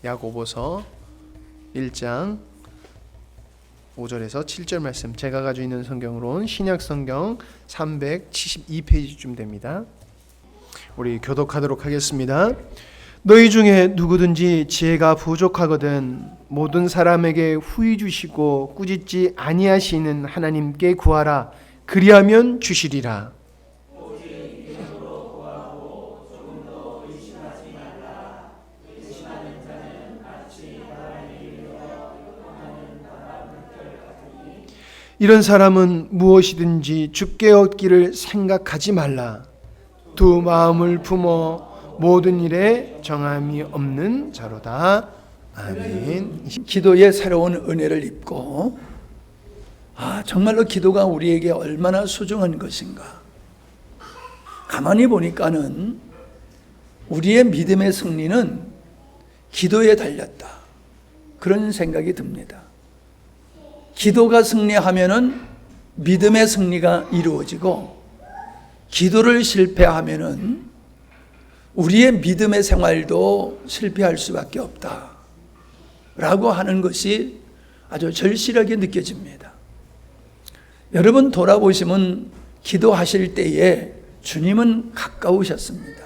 야고보서 1장 5절에서 7절 말씀, 제가 가지고 있는 성경으로는 신약 성경 372페이지쯤 됩니다. 우리 교독하도록 하겠습니다. 너희 중에 누구든지 지혜가 부족하거든 모든 사람에게 후히 주시고 꾸짖지 아니하시는 하나님께 구하라. 그리하면 주시리라. 이런 사람은 무엇이든지 주께 얻기를 생각하지 말라. 두 마음을 품어 모든 일에 정함이 없는 자로다. 아멘. 기도의 새로운 은혜를 입고 정말로 기도가 우리에게 얼마나 소중한 것인가. 가만히 보니까는 우리의 믿음의 승리는 기도에 달렸다, 그런 생각이 듭니다. 기도가 승리하면은 믿음의 승리가 이루어지고, 기도를 실패하면은 우리의 믿음의 생활도 실패할 수밖에 없다 라고 하는 것이 아주 절실하게 느껴집니다. 여러분 돌아보시면 기도하실 때에 주님은 가까우셨습니다.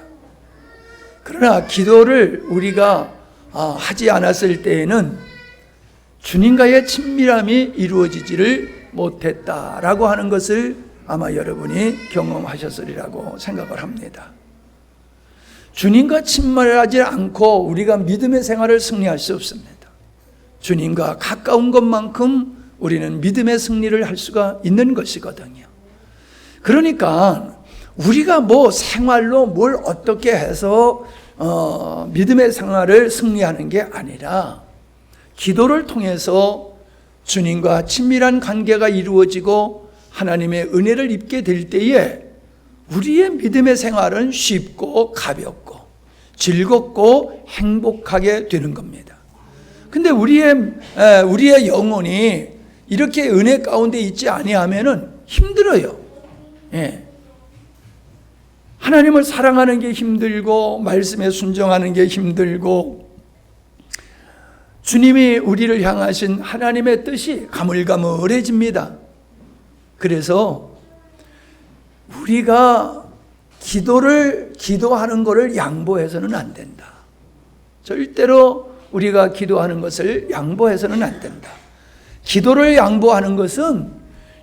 그러나 기도를 우리가 하지 않았을 때에는 주님과의 친밀함이 이루어지지를 못했다라고 하는 것을 아마 여러분이 경험하셨으리라고 생각을 합니다. 주님과 친밀하지 않고 우리가 믿음의 생활을 승리할 수 없습니다. 주님과 가까운 것만큼 우리는 믿음의 승리를 할 수가 있는 것이거든요. 그러니까 우리가 생활로 뭘 어떻게 해서 믿음의 생활을 승리하는 게 아니라, 기도를 통해서 주님과 친밀한 관계가 이루어지고 하나님의 은혜를 입게 될 때에 우리의 믿음의 생활은 쉽고 가볍고 즐겁고 행복하게 되는 겁니다. 근데 우리의 영혼이 이렇게 은혜 가운데 있지 아니하면은 힘들어요. 하나님을 사랑하는 게 힘들고 말씀에 순종하는 게 힘들고, 주님이 우리를 향하신 하나님의 뜻이 가물가물해집니다. 그래서 우리가 기도하는 것을 양보해서는 안 된다. 절대로 우리가 기도하는 것을 양보해서는 안 된다. 기도를 양보하는 것은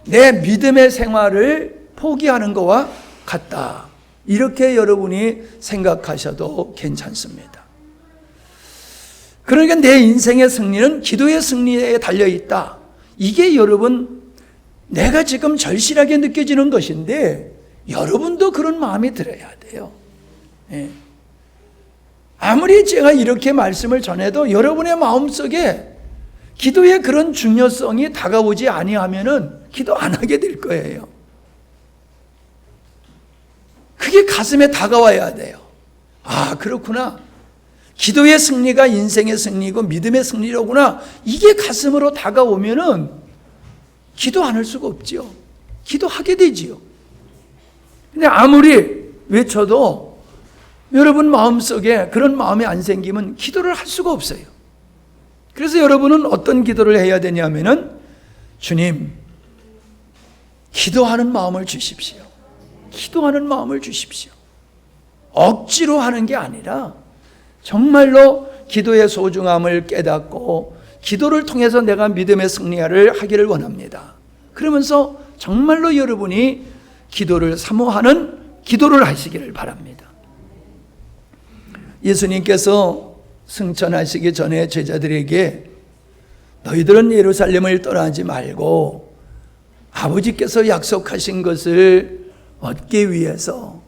내 믿음의 생활을 포기하는 것과 같다. 이렇게 여러분이 생각하셔도 괜찮습니다. 그러니까 내 인생의 승리는 기도의 승리에 달려있다. 이게 여러분, 내가 지금 절실하게 느껴지는 것인데 여러분도 그런 마음이 들어야 돼요. 아무리 제가 이렇게 말씀을 전해도 여러분의 마음속에 기도의 그런 중요성이 다가오지 아니하면은 기도 안 하게 될 거예요. 그게 가슴에 다가와야 돼요. 그렇구나. 기도의 승리가 인생의 승리고 믿음의 승리로구나. 이게 가슴으로 다가오면은 기도 안 할 수가 없지요. 기도하게 되지요. 근데 아무리 외쳐도 여러분 마음속에 그런 마음이 안 생기면 기도를 할 수가 없어요. 그래서 여러분은 어떤 기도를 해야 되냐면은, 주님, 기도하는 마음을 주십시오. 기도하는 마음을 주십시오. 억지로 하는 게 아니라 정말로 기도의 소중함을 깨닫고 기도를 통해서 내가 믿음의 승리를 하기를 원합니다. 그러면서 정말로 여러분이 기도를 사모하는 기도를 하시기를 바랍니다. 예수님께서 승천하시기 전에 제자들에게 너희들은 예루살렘을 떠나지 말고 아버지께서 약속하신 것을 얻기 위해서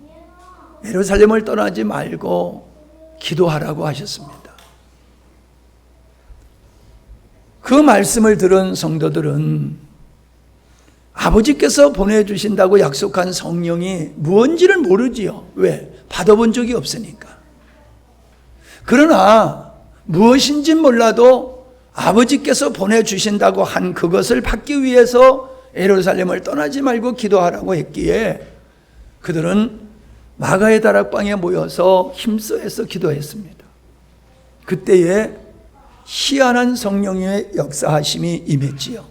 예루살렘을 떠나지 말고 기도하라고 하셨습니다. 그 말씀을 들은 성도들은 아버지께서 보내주신다고 약속한 성령이 무엇인지를 모르지요. 왜? 받아본 적이 없으니까. 그러나 무엇인지 몰라도 아버지께서 보내주신다고 한 그것을 받기 위해서 예루살렘을 떠나지 말고 기도하라고 했기에 그들은 마가의 다락방에 모여서 힘써서 기도했습니다. 그때에 희한한 성령의 역사하심이 임했지요.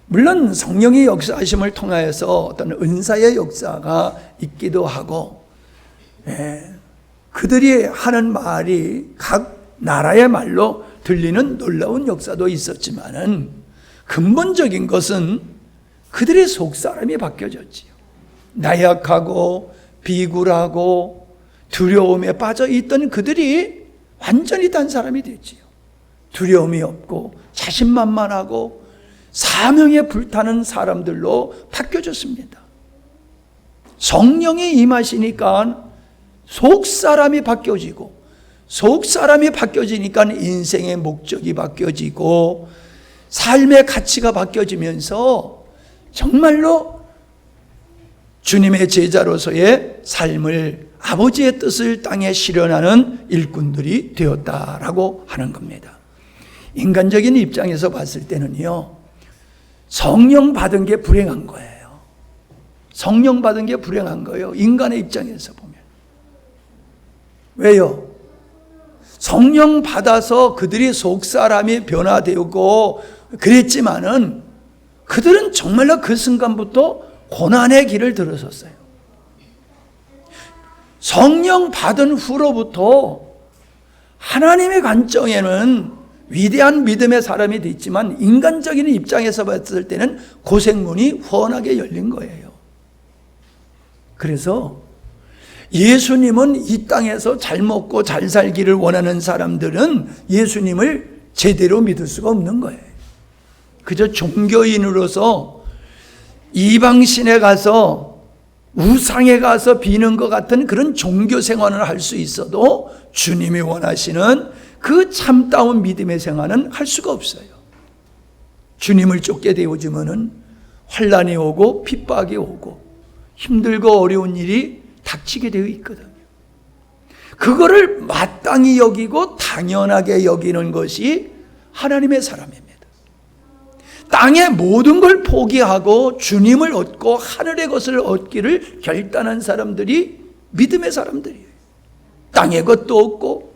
물론 성령의 역사하심을 통하여서 어떤 은사의 역사가 있기도 하고, 그들이 하는 말이 각 나라의 말로 들리는 놀라운 역사도 있었지만은 근본적인 것은 그들의 속사람이 바뀌어졌지요. 나약하고 비굴하고 두려움에 빠져 있던 그들이 완전히 단 사람이 됐지요. 두려움이 없고 자신만만하고 사명에 불타는 사람들로 바뀌어졌습니다. 성령이 임하시니까 속사람이 바뀌어지고, 속사람이 바뀌어지니까 인생의 목적이 바뀌어지고 삶의 가치가 바뀌어지면서 정말로 주님의 제자로서의 삶을, 아버지의 뜻을 땅에 실현하는 일꾼들이 되었다라고 하는 겁니다. 인간적인 입장에서 봤을 때는요, 성령 받은 게 불행한 거예요. 성령 받은 게 불행한 거예요. 인간의 입장에서 보면. 왜요? 성령 받아서 그들이 속사람이 변화되고 그랬지만은 그들은 정말로 그 순간부터 고난의 길을 들어섰어요. 성령 받은 후로부터 하나님의 관점에는 위대한 믿음의 사람이 됐지만 인간적인 입장에서 봤을 때는 고생문이 훤하게 열린 거예요. 그래서 예수님은 이 땅에서 잘 먹고 잘 살기를 원하는 사람들은 예수님을 제대로 믿을 수가 없는 거예요. 그저 종교인으로서 이방신에 가서 우상에 가서 비는 것 같은 그런 종교 생활을 할 수 있어도 주님이 원하시는 그 참다운 믿음의 생활은 할 수가 없어요. 주님을 쫓게 되어지면은 환난이 오고 핍박이 오고 힘들고 어려운 일이 닥치게 되어 있거든요. 그거를 마땅히 여기고 당연하게 여기는 것이 하나님의 사람입니다. 땅의 모든 걸 포기하고 주님을 얻고 하늘의 것을 얻기를 결단한 사람들이 믿음의 사람들이에요. 땅의 것도 없고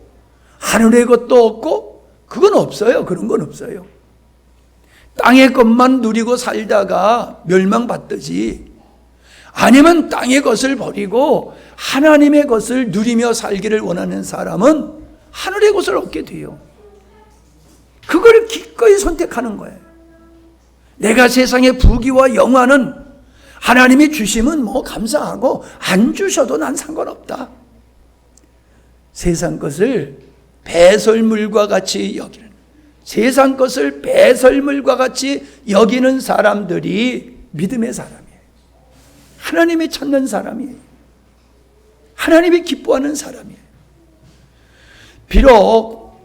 하늘의 것도 없고 그건 없어요. 그런 건 없어요. 땅의 것만 누리고 살다가 멸망받듯이, 아니면 땅의 것을 버리고 하나님의 것을 누리며 살기를 원하는 사람은 하늘의 것을 얻게 돼요. 그걸 기꺼이 선택하는 거예요. 내가 세상의 부귀와 영화는 하나님이 주시면 뭐 감사하고 안 주셔도 난 상관없다. 세상 것을 배설물과 같이 여기는, 세상 것을 배설물과 같이 여기는 사람들이 믿음의 사람이에요. 하나님이 찾는 사람이에요. 하나님이 기뻐하는 사람이에요. 비록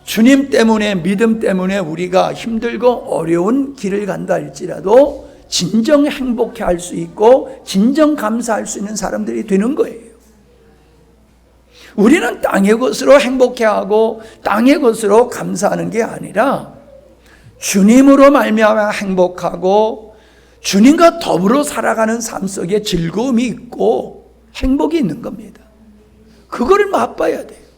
주님 때문에, 믿음 때문에 우리가 힘들고 어려운 길을 간다 할지라도 진정 행복해 할 수 있고 진정 감사할 수 있는 사람들이 되는 거예요. 우리는 땅의 것으로 행복해하고 땅의 것으로 감사하는 게 아니라 주님으로 말미암아 행복하고 주님과 더불어 살아가는 삶 속에 즐거움이 있고 행복이 있는 겁니다. 그거를 맛봐야 돼요.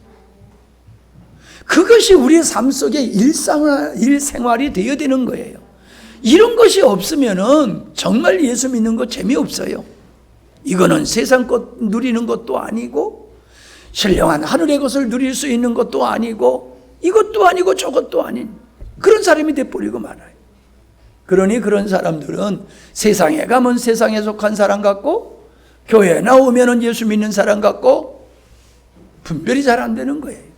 그것이 우리의 삶 속에 일생활이 되어야 되는 거예요. 이런 것이 없으면은 정말 예수 믿는 거 재미없어요. 이거는 세상 것 누리는 것도 아니고 신령한 하늘의 것을 누릴 수 있는 것도 아니고 이것도 아니고 저것도 아닌 그런 사람이 돼버리고 말아요. 그러니 그런 사람들은 세상에 가면 세상에 속한 사람 같고 교회에 나오면 예수 믿는 사람 같고 분별이 잘 안 되는 거예요.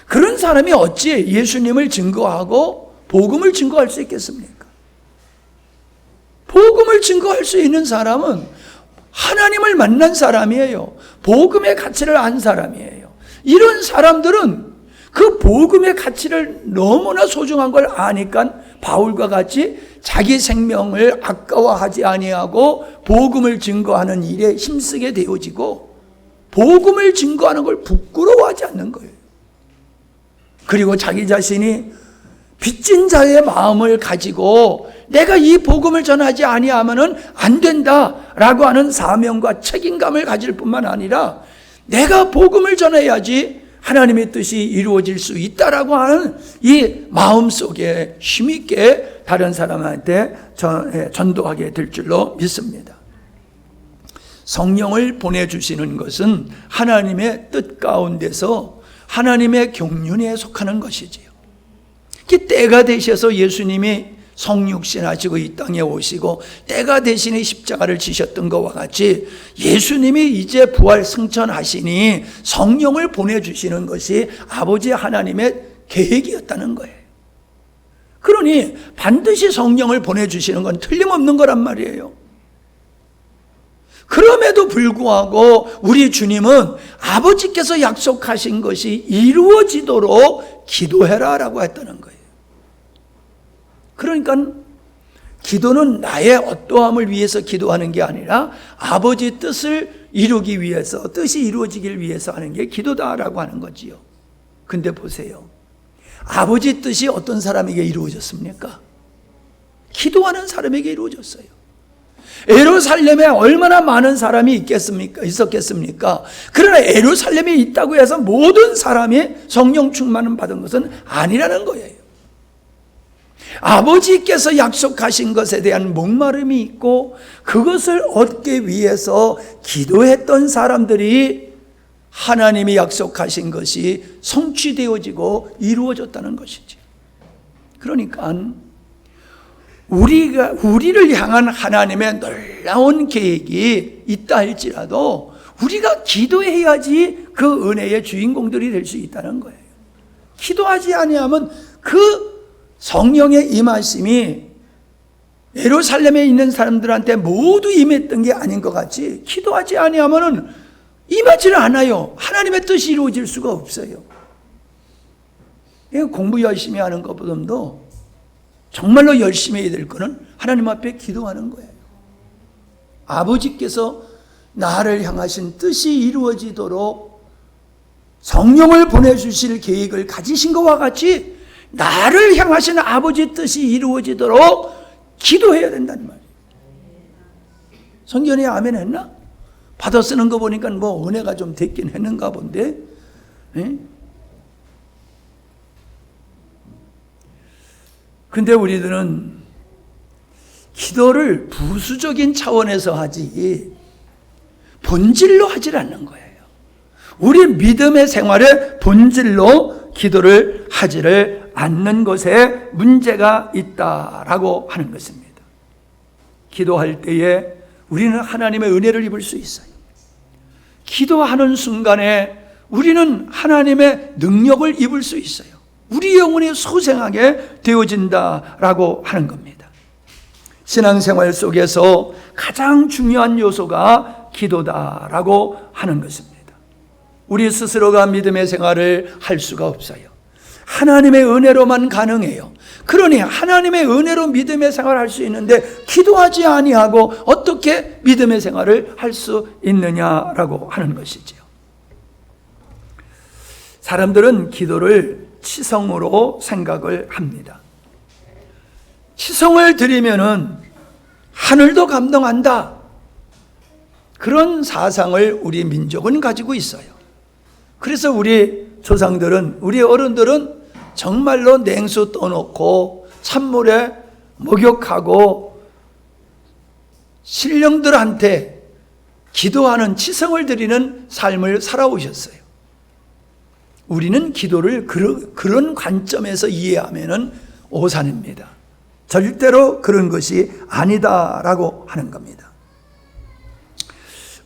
그런 사람이 어찌 예수님을 증거하고 복음을 증거할 수 있겠습니까? 복음을 증거할 수 있는 사람은 하나님을 만난 사람이에요. 복음의 가치를 안 사람이에요. 이런 사람들은 그 복음의 가치를 너무나 소중한 걸 아니까 바울과 같이 자기 생명을 아까워하지 아니하고 복음을 증거하는 일에 힘쓰게 되어지고 복음을 증거하는 걸 부끄러워하지 않는 거예요. 그리고 자기 자신이 빚진 자의 마음을 가지고 내가 이 복음을 전하지 아니하면은 안 된다라고 하는 사명과 책임감을 가질 뿐만 아니라 내가 복음을 전해야지 하나님의 뜻이 이루어질 수 있다라고 하는 이 마음속에 힘있게 다른 사람한테 전도하게 될 줄로 믿습니다. 성령을 보내주시는 것은 하나님의 뜻 가운데서 하나님의 경륜에 속하는 것이지요. 때가 되셔서 예수님이 성육신 하시고 이 땅에 오시고 때가 대신에 십자가를 지셨던 것과 같이 예수님이 이제 부활 승천하시니 성령을 보내주시는 것이 아버지 하나님의 계획이었다는 거예요. 그러니 반드시 성령을 보내주시는 건 틀림없는 거란 말이에요. 그럼에도 불구하고 우리 주님은 아버지께서 약속하신 것이 이루어지도록 기도해라 라고 했다는 거예요. 그러니까 기도는 나의 어떠함을 위해서 기도하는 게 아니라 아버지 뜻을 이루기 위해서, 뜻이 이루어지길 위해서 하는 게 기도다라고 하는 거지요. 근데 보세요. 아버지 뜻이 어떤 사람에게 이루어졌습니까? 기도하는 사람에게 이루어졌어요. 예루살렘에 얼마나 많은 사람이 있었겠습니까? 그러나 예루살렘에 있다고 해서 모든 사람이 성령 충만을 받은 것은 아니라는 거예요. 아버지께서 약속하신 것에 대한 목마름이 있고 그것을 얻기 위해서 기도했던 사람들이 하나님이 약속하신 것이 성취되어지고 이루어졌다는 것이지. 그러니까 우리를 향한 하나님의 놀라운 계획이 있다 할지라도 우리가 기도해야지 그 은혜의 주인공들이 될 수 있다는 거예요. 기도하지 아니하면 그 성령의 임하심이 예루살렘에 있는 사람들한테 모두 임했던 게 아닌 것 같이 기도하지 아니하면 임하지는 않아요. 하나님의 뜻이 이루어질 수가 없어요. 공부 열심히 하는 것보다도 정말로 열심히 해야 될 거는 하나님 앞에 기도하는 거예요. 아버지께서 나를 향하신 뜻이 이루어지도록 성령을 보내주실 계획을 가지신 것과 같이 나를 향하신 아버지 뜻이 이루어지도록 기도해야 된다는 말이에요. 성경에 아멘 했나? 받아 쓰는 거 보니까 뭐 은혜가 좀 됐긴 했는가 본데. 근데 우리들은 기도를 부수적인 차원에서 하지 본질로 하질 않는 거예요. 우리 믿음의 생활의 본질로 기도를 하지를 않는 것에 문제가 있다라고 하는 것입니다. 기도할 때에 우리는 하나님의 은혜를 입을 수 있어요. 기도하는 순간에 우리는 하나님의 능력을 입을 수 있어요. 우리 영혼이 소생하게 되어진다라고 하는 겁니다. 신앙생활 속에서 가장 중요한 요소가 기도다라고 하는 것입니다. 우리 스스로가 믿음의 생활을 할 수가 없어요. 하나님의 은혜로만 가능해요. 그러니 하나님의 은혜로 믿음의 생활을 할 수 있는데 기도하지 아니하고 어떻게 믿음의 생활을 할 수 있느냐라고 하는 것이지요. 사람들은 기도를 치성으로 생각을 합니다. 치성을 드리면은 하늘도 감동한다. 그런 사상을 우리 민족은 가지고 있어요. 그래서 우리 조상들은, 우리 어른들은 정말로 냉수 떠놓고 찬물에 목욕하고 신령들한테 기도하는 치성을 드리는 삶을 살아오셨어요. 우리는 기도를 그런 관점에서 이해하면 오산입니다. 절대로 그런 것이 아니다라고 하는 겁니다.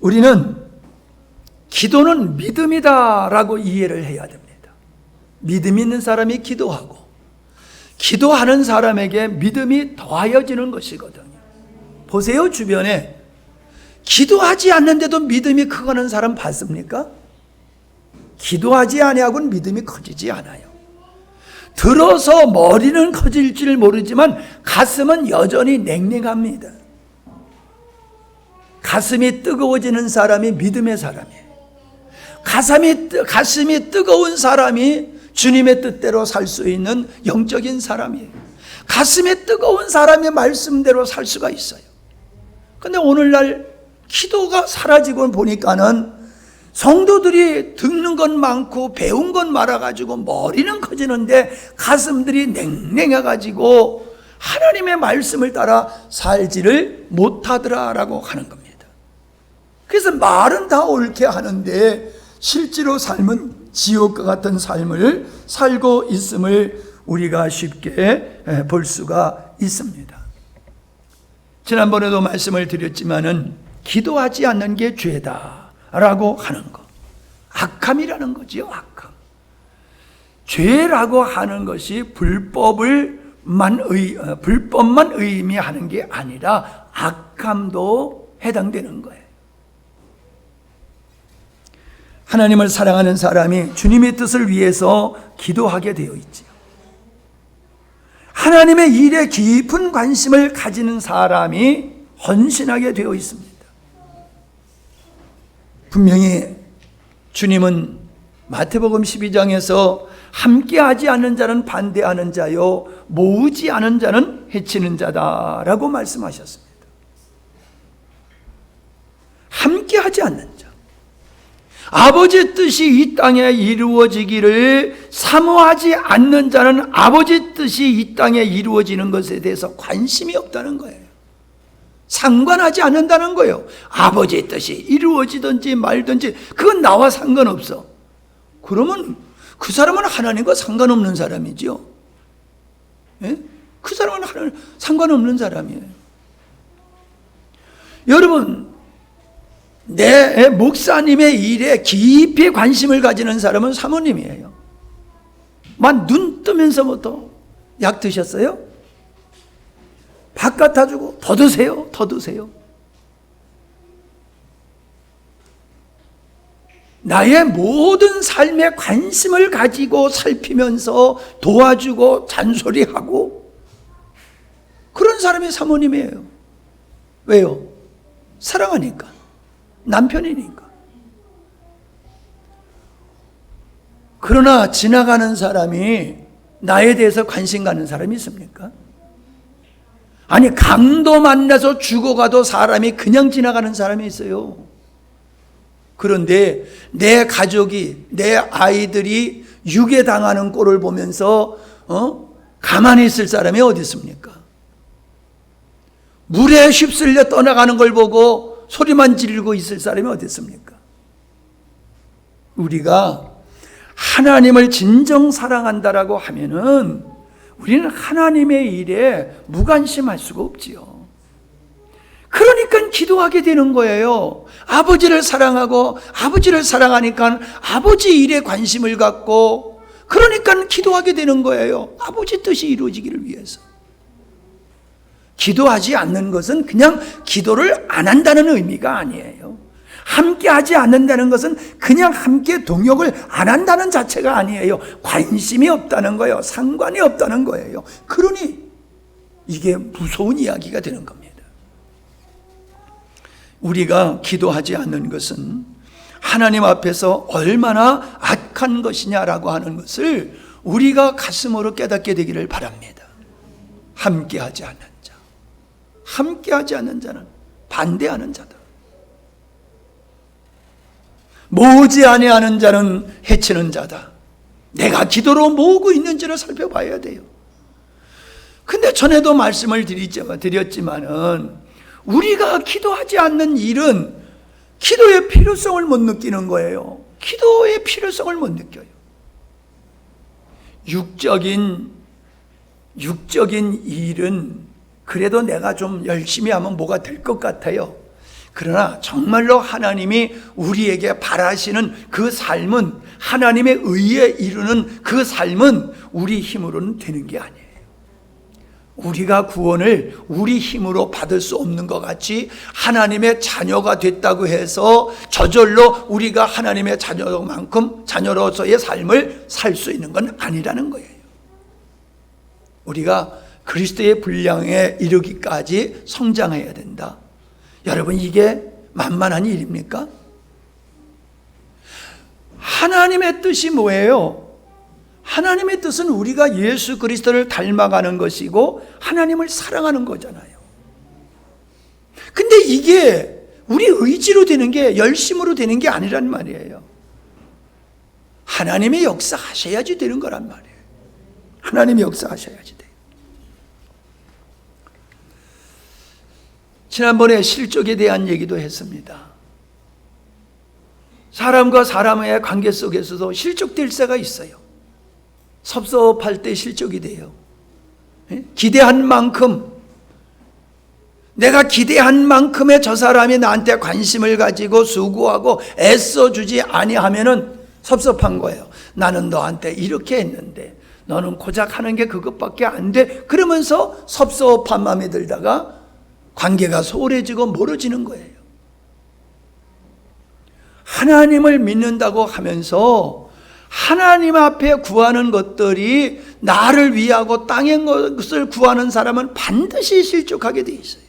우리는 기도는 믿음이다라고 이해를 해야 됩니다. 믿음 있는 사람이 기도하고 기도하는 사람에게 믿음이 더하여지는 것이거든요. 보세요, 주변에 기도하지 않는데도 믿음이 크거는 사람 봤습니까? 기도하지 아니하고는 믿음이 커지지 않아요. 들어서 머리는 커질지를 모르지만 가슴은 여전히 냉랭합니다. 가슴이 뜨거워지는 사람이 믿음의 사람이에요. 가슴이 뜨거운 사람이 주님의 뜻대로 살 수 있는 영적인 사람이에요. 가슴이 뜨거운 사람의 말씀대로 살 수가 있어요. 그런데 오늘날 기도가 사라지고 보니까는 성도들이 듣는 건 많고 배운 건 많아가지고 머리는 커지는데 가슴들이 냉랭해가지고 하나님의 말씀을 따라 살지를 못하더라라고 하는 겁니다. 그래서 말은 다 옳게 하는데 실제로 삶은 지옥과 같은 삶을 살고 있음을 우리가 쉽게 볼 수가 있습니다. 지난번에도 말씀을 드렸지만은 기도하지 않는 게 죄다라고 하는 거, 악함이라는 거지요. 악함. 죄라고 하는 것이 불법만 의미하는 게 아니라 악함도 해당되는 거예요. 하나님을 사랑하는 사람이 주님의 뜻을 위해서 기도하게 되어 있지요. 하나님의 일에 깊은 관심을 가지는 사람이 헌신하게 되어 있습니다. 분명히 주님은 마태복음 12장에서 함께하지 않는 자는 반대하는 자요 모으지 않은 자는 해치는 자다라고 말씀하셨습니다. 함께하지 않는 자, 아버지의 뜻이 이 땅에 이루어지기를 사모하지 않는 자는 아버지의 뜻이 이 땅에 이루어지는 것에 대해서 관심이 없다는 거예요. 상관하지 않는다는 거예요. 아버지의 뜻이 이루어지든지 말든지 그건 나와 상관없어. 그러면 그 사람은 하나님과 상관없는 사람이죠. 예? 그 사람은 하나님 상관없는 사람이에요. 여러분, 내 목사님의 일에 깊이 관심을 가지는 사람은 사모님이에요. 만 눈 뜨면서부터 약 드셨어요? 밥 갖다 주고 더 드세요, 더 드세요. 나의 모든 삶에 관심을 가지고 살피면서 도와주고 잔소리하고 그런 사람이 사모님이에요. 왜요? 사랑하니까. 남편이니까. 그러나 지나가는 사람이 나에 대해서 관심 가는 사람이 있습니까? 아니, 강도 만나서 죽어가도 사람이 그냥 지나가는 사람이 있어요. 그런데 내 가족이, 내 아이들이 유괴당하는 꼴을 보면서 가만히 있을 사람이 어디 있습니까? 물에 휩쓸려 떠나가는 걸 보고 소리만 지르고 있을 사람이 어디 있습니까? 우리가 하나님을 진정 사랑한다라고 하면은 우리는 하나님의 일에 무관심할 수가 없지요. 그러니까 기도하게 되는 거예요. 아버지를 사랑하고 아버지를 사랑하니까 아버지 일에 관심을 갖고 그러니까 기도하게 되는 거예요. 아버지 뜻이 이루어지기를 위해서. 기도하지 않는 것은 그냥 기도를 안 한다는 의미가 아니에요. 함께 하지 않는다는 것은 그냥 함께 동역을 안 한다는 자체가 아니에요. 관심이 없다는 거예요. 상관이 없다는 거예요. 그러니 이게 무서운 이야기가 되는 겁니다. 우리가 기도하지 않는 것은 하나님 앞에서 얼마나 악한 것이냐라고 하는 것을 우리가 가슴으로 깨닫게 되기를 바랍니다. 함께 하지 않는 자, 함께 하지 않는 자는 반대하는 자다. 모으지 아니하는 자는 해치는 자다. 내가 기도로 모으고 있는지를 살펴봐야 돼요. 근데 전에도 말씀을 드렸지만은 우리가 기도하지 않는 일은 기도의 필요성을 못 느끼는 거예요. 기도의 필요성을 못 느껴요. 육적인 일은 그래도 내가 좀 열심히 하면 뭐가 될 것 같아요. 그러나 정말로 하나님이 우리에게 바라시는 그 삶은, 하나님의 의에 이루는 그 삶은 우리 힘으로는 되는 게 아니에요. 우리가 구원을 우리 힘으로 받을 수 없는 것 같이 하나님의 자녀가 됐다고 해서 저절로 우리가 하나님의 자녀만큼 자녀로서의 삶을 살 수 있는 건 아니라는 거예요. 우리가 그리스도의 분량에 이르기까지 성장해야 된다. 여러분, 이게 만만한 일입니까? 하나님의 뜻이 뭐예요? 하나님의 뜻은 우리가 예수 그리스도를 닮아가는 것이고 하나님을 사랑하는 거잖아요. 근데 이게 우리 의지로 되는 게, 열심으로 되는 게 아니란 말이에요. 하나님의 역사하셔야지 되는 거란 말이에요. 하나님의 역사하셔야지 돼요. 지난번에 실족에 대한 얘기도 했습니다. 사람과 사람의 관계 속에서도 실족될 때가 있어요. 섭섭할 때 실족이 돼요. 기대한 만큼, 내가 기대한 만큼의 저 사람이 나한테 관심을 가지고 수고하고 애써주지 아니하면은 섭섭한 거예요. 나는 너한테 이렇게 했는데 너는 고작 하는 게 그것밖에 안 돼. 그러면서 섭섭한 마음이 들다가 관계가 소홀해지고 멀어지는 거예요. 하나님을 믿는다고 하면서 하나님 앞에 구하는 것들이 나를 위하고 땅의 것을 구하는 사람은 반드시 실족하게 돼 있어요.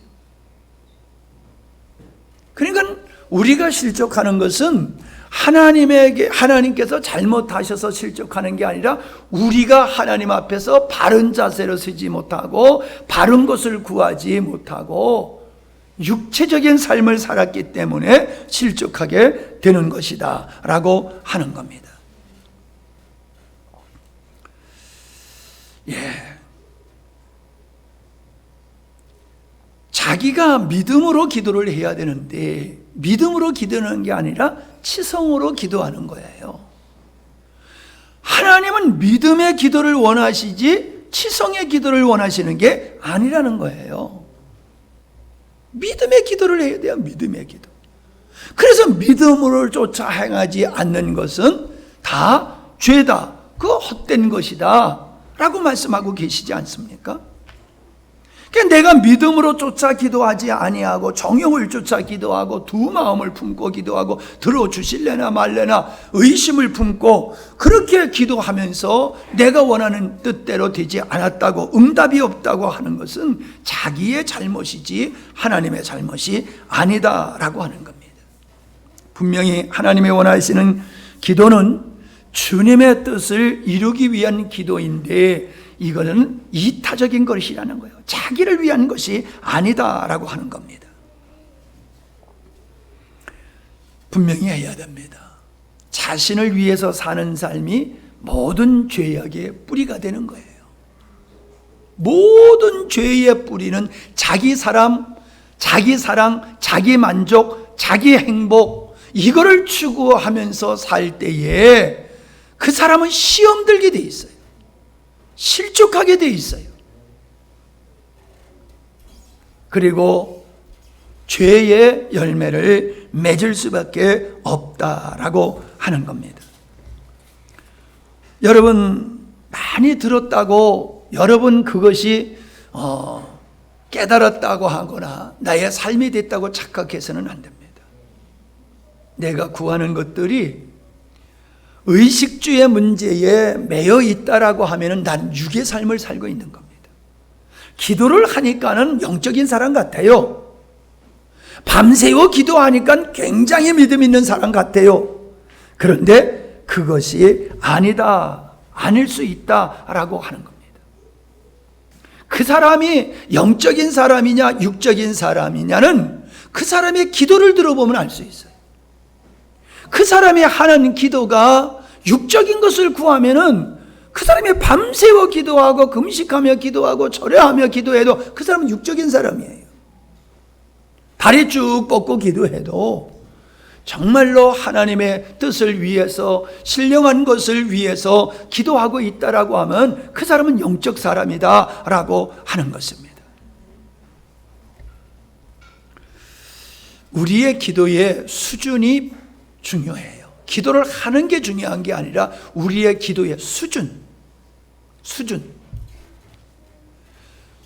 그러니까 우리가 실족하는 것은 하나님께서 잘못하셔서 실족하는 게 아니라 우리가 하나님 앞에서 바른 자세로 서지 못하고 바른 것을 구하지 못하고 육체적인 삶을 살았기 때문에 실족하게 되는 것이다 라고 하는 겁니다. 자기가 믿음으로 기도를 해야 되는데 믿음으로 기도하는 게 아니라 치성으로 기도하는 거예요. 하나님은 믿음의 기도를 원하시지 치성의 기도를 원하시는 게 아니라는 거예요. 믿음의 기도를 해야 돼요. 믿음의 기도. 그래서 믿음으로 쫓아 행하지 않는 것은 다 죄다, 그 헛된 것이다 라고 말씀하고 계시지 않습니까? 그러니까 내가 믿음으로 쫓아 기도하지 아니하고 정욕을 쫓아 기도하고 두 마음을 품고 기도하고 들어주실래나 말래나 의심을 품고 그렇게 기도하면서 내가 원하는 뜻대로 되지 않았다고, 응답이 없다고 하는 것은 자기의 잘못이지 하나님의 잘못이 아니다라고 하는 겁니다. 분명히 하나님의 원하시는 기도는 주님의 뜻을 이루기 위한 기도인데 이거는 이타적인 것이라는 거예요. 자기를 위한 것이 아니다라고 하는 겁니다. 분명히 해야 됩니다. 자신을 위해서 사는 삶이 모든 죄악의 뿌리가 되는 거예요. 모든 죄의 뿌리는 자기 사랑, 자기 만족, 자기 행복, 이거를 추구하면서 살 때에 그 사람은 시험 들게 돼 있어요. 실족하게 돼 있어요. 그리고 죄의 열매를 맺을 수밖에 없다라고 하는 겁니다. 여러분 많이 들었다고 여러분 그것이 깨달았다고 하거나 나의 삶이 됐다고 착각해서는 안 됩니다. 내가 구하는 것들이 의식주의 문제에 매여 있다라고 하면은 난 육의 삶을 살고 있는 겁니다. 기도를 하니까는 영적인 사람 같아요. 밤새워 기도하니까 굉장히 믿음 있는 사람 같아요. 그런데 그것이 아니다, 아닐 수 있다라고 하는 겁니다. 그 사람이 영적인 사람이냐 육적인 사람이냐는 그 사람의 기도를 들어보면 알 수 있어요. 그 사람이 하는 기도가 육적인 것을 구하면은 그 사람이 밤새워 기도하고 금식하며 기도하고 절여하며 기도해도 그 사람은 육적인 사람이에요. 다리 쭉 뻗고 기도해도 정말로 하나님의 뜻을 위해서 신령한 것을 위해서 기도하고 있다라고 하면 그 사람은 영적 사람이다라고 하는 것입니다. 우리의 기도의 수준이 중요해요. 기도를 하는 게 중요한 게 아니라 우리의 기도의 수준.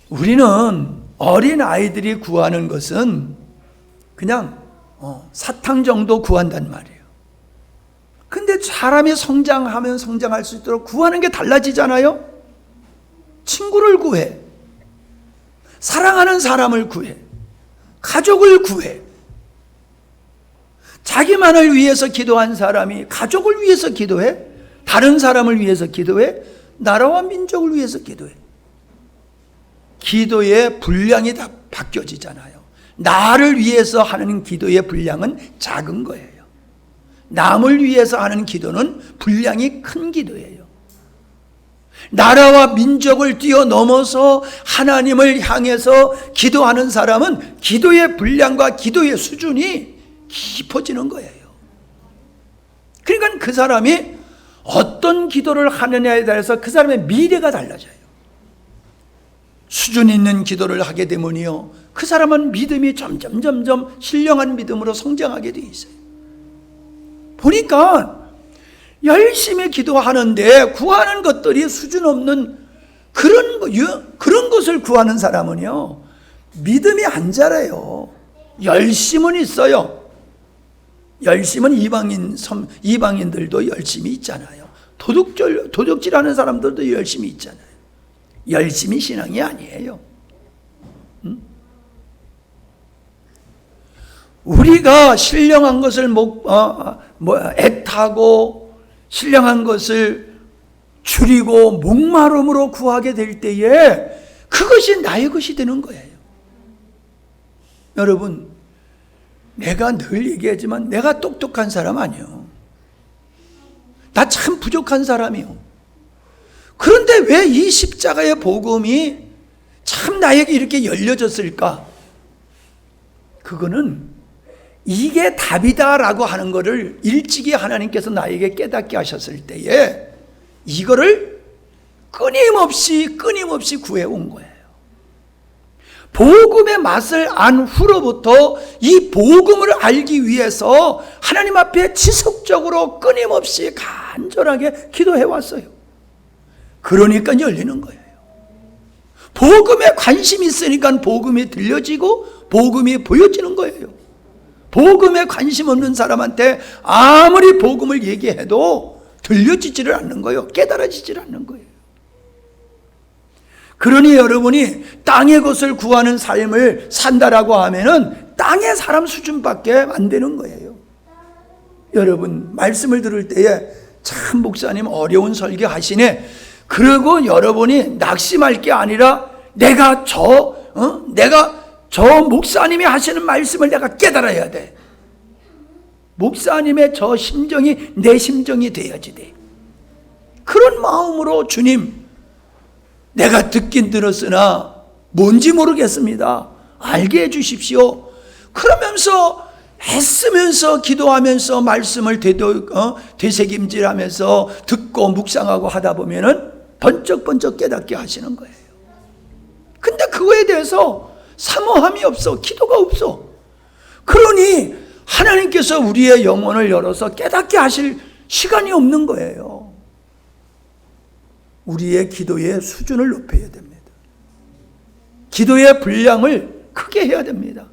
우리는 어린 아이들이 구하는 것은 그냥 사탕 정도 구한단 말이에요. 근데 사람이 성장하면 성장할 수 있도록 구하는 게 달라지잖아요. 친구를 구해, 사랑하는 사람을 구해, 가족을 구해. 자기만을 위해서 기도한 사람이 가족을 위해서 기도해, 다른 사람을 위해서 기도해, 나라와 민족을 위해서 기도해. 기도의 분량이 다 바뀌어지잖아요. 나를 위해서 하는 기도의 분량은 작은 거예요. 남을 위해서 하는 기도는 분량이 큰 기도예요. 나라와 민족을 뛰어넘어서 하나님을 향해서 기도하는 사람은 기도의 분량과 기도의 수준이 깊어지는 거예요. 그러니까 그 사람이 어떤 기도를 하느냐에 따라서 그 사람의 미래가 달라져요. 수준 있는 기도를 하게 되면요, 그 사람은 믿음이 점점 신령한 믿음으로 성장하게 돼 있어요. 보니까 열심히 기도하는데 구하는 것들이 수준 없는 그런 것을 구하는 사람은요, 믿음이 안 자라요. 열심은 있어요. 열심은 이방인들도 열심히 있잖아요. 도둑질하는 사람들도 열심히 있잖아요. 열심히 신앙이 아니에요. 우리가 신령한 것을 애타고 신령한 것을 줄이고 목마름으로 구하게 될 때에 그것이 나의 것이 되는 거예요. 여러분, 내가 늘 얘기하지만 내가 똑똑한 사람 아니에요. 나 참 부족한 사람이에요. 그런데 왜 이 십자가의 복음이 참 나에게 이렇게 열려졌을까? 그거는 이게 답이다라고 하는 것을 일찍이 하나님께서 나에게 깨닫게 하셨을 때에 이거를 끊임없이 구해온 거예요. 복음의 맛을 안 후로부터 이 복음을 알기 위해서 하나님 앞에 지속적으로 끊임없이 간절하게 기도해 왔어요. 그러니까 열리는 거예요. 복음에 관심이 있으니까 복음이 들려지고 복음이 보여지는 거예요. 복음에 관심 없는 사람한테 아무리 복음을 얘기해도 들려지지를 않는 거예요. 깨달아지지를 않는 거예요. 그러니 여러분이 땅의 것을 구하는 삶을 산다라고 하면은 땅의 사람 수준밖에 안 되는 거예요. 여러분, 말씀을 들을 때에 참 목사님 어려운 설교 하시네. 그리고 여러분이 낙심할 게 아니라 내가 저 목사님이 하시는 말씀을 내가 깨달아야 돼. 목사님의 저 심정이 내 심정이 돼야지 돼. 그런 마음으로 주님, 내가 듣긴 들었으나 뭔지 모르겠습니다. 알게 해주십시오. 그러면서 애쓰면서 기도하면서 말씀을 되새김질하면서 듣고 묵상하고 하다 보면은 번쩍번쩍 깨닫게 하시는 거예요. 근데 그거에 대해서 사모함이 없어. 기도가 없어. 그러니 하나님께서 우리의 영혼을 열어서 깨닫게 하실 시간이 없는 거예요. 우리의 기도의 수준을 높여야 됩니다. 기도의 분량을 크게 해야 됩니다.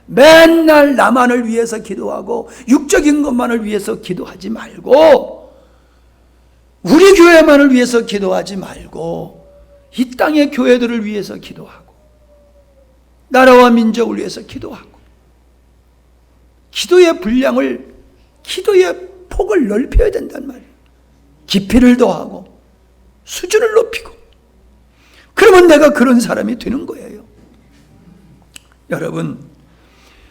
맨날 나만을 위해서 기도하고 육적인 것만을 위해서 기도하지 말고 우리 교회만을 위해서 기도하지 말고 이 땅의 교회들을 위해서 기도하고 나라와 민족을 위해서 기도하고 기도의 분량을, 기도의 폭을 넓혀야 된단 말이에요. 깊이를 더하고 수준을 높이고, 그러면 내가 그런 사람이 되는 거예요. 여러분,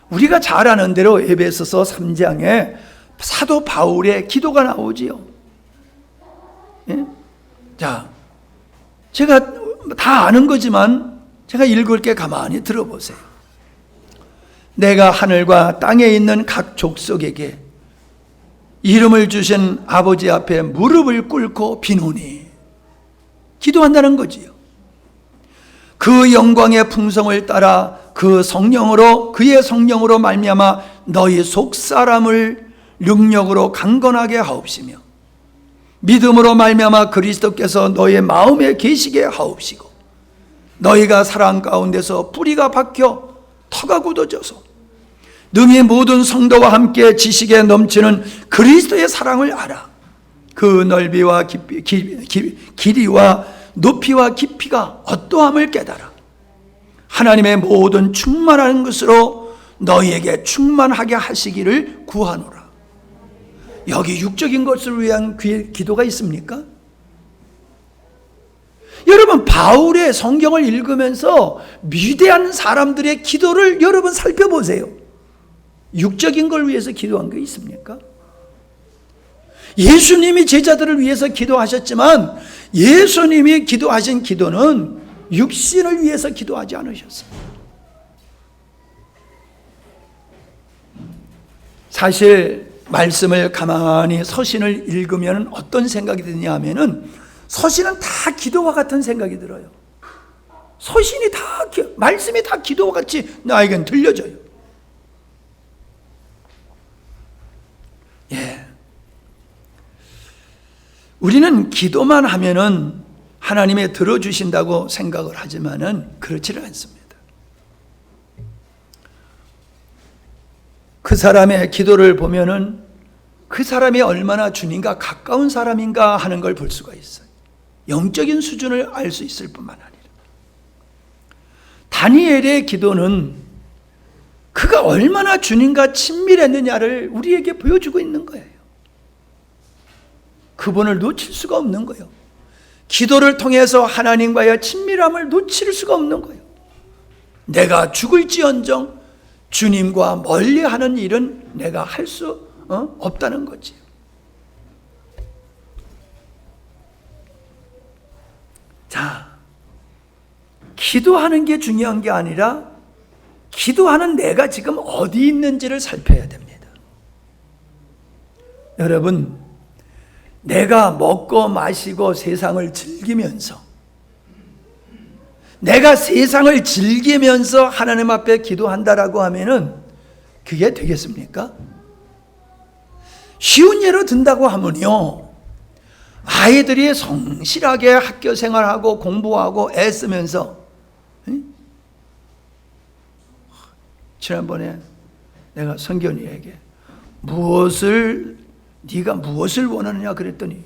우리가 잘 아는 대로 에베소서 3장에 사도 바울의 기도가 나오지요. 예? 자, 제가 다 아는 거지만 제가 읽을 게 가만히 들어보세요. 내가 하늘과 땅에 있는 각 족속에게 이름을 주신 아버지 앞에 무릎을 꿇고 비노니, 기도한다는 거지요. 그 영광의 풍성을 따라 그의 성령으로 말미암아 너희 속사람을 능력으로 강건하게 하옵시며 믿음으로 말미암아 그리스도께서 너희 마음에 계시게 하옵시고 너희가 사랑 가운데서 뿌리가 박혀 터가 굳어져서 능히 모든 성도와 함께 지식에 넘치는 그리스도의 사랑을 알아. 그 넓이와 길이와 높이와 깊이가 어떠함을 깨달아 하나님의 모든 충만한 것으로 너희에게 충만하게 하시기를 구하노라. 여기 육적인 것을 위한 기도가 있습니까? 여러분, 바울의 성경을 읽으면서 위대한 사람들의 기도를 여러분 살펴보세요. 육적인 걸 위해서 기도한 게 있습니까? 예수님이 제자들을 위해서 기도하셨지만 예수님이 기도하신 기도는 육신을 위해서 기도하지 않으셨어요. 사실 말씀을 가만히 서신을 읽으면 어떤 생각이 드냐 하면은 서신은 다 기도와 같은 생각이 들어요. 서신이 다, 말씀이 다 기도와 같이 나에겐 들려져요. 예. 우리는 기도만 하면은 하나님이 들어주신다고 생각을 하지만은 그렇지는 않습니다. 그 사람의 기도를 보면은 그 사람이 얼마나 주님과 가까운 사람인가 하는 걸 볼 수가 있어요. 영적인 수준을 알 수 있을 뿐만 아니라 다니엘의 기도는 그가 얼마나 주님과 친밀했느냐를 우리에게 보여주고 있는 거예요. 그분을 놓칠 수가 없는 거예요. 기도를 통해서 하나님과의 친밀함을 놓칠 수가 없는 거예요. 내가 죽을지언정 주님과 멀리하는 일은 내가 할 수 없다는 거지. 자, 기도하는 게 중요한 게 아니라 기도하는 내가 지금 어디 있는지를 살펴야 됩니다. 여러분, 내가 먹고 마시고 세상을 즐기면서 내가 세상을 즐기면서 하나님 앞에 기도한다라고 하면은 그게 되겠습니까? 쉬운 예로 든다고 하면요, 아이들이 성실하게 학교 생활하고 공부하고 애쓰면서, 지난번에 내가 성견이에게 네가 무엇을 원하느냐 그랬더니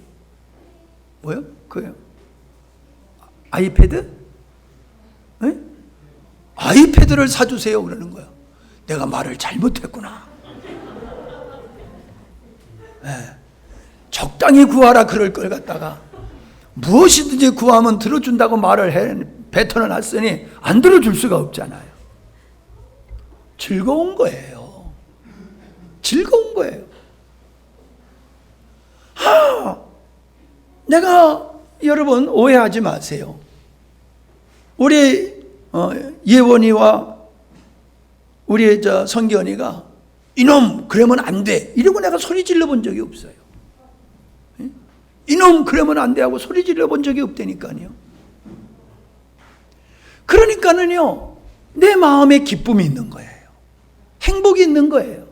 뭐요? 그요? 아이패드? 에? 아이패드를 사주세요 그러는 거야. 내가 말을 잘못했구나. 적당히 구하라 그럴 걸 갖다가 무엇이든지 구하면 들어준다고 말을 뱉어 놨으니 안 들어줄 수가 없잖아요. 즐거운 거예요. 즐거운 거예요. 내가 여러분 오해하지 마세요. 우리 예원이와 우리 성견이가 이놈 그러면 안 돼 이러고 내가 소리 질러 본 적이 없어요. 이놈 그러면 안 돼 하고 소리 질러 본 적이 없다니까요. 그러니까는요, 내 마음에 기쁨이 있는 거예요. 행복이 있는 거예요.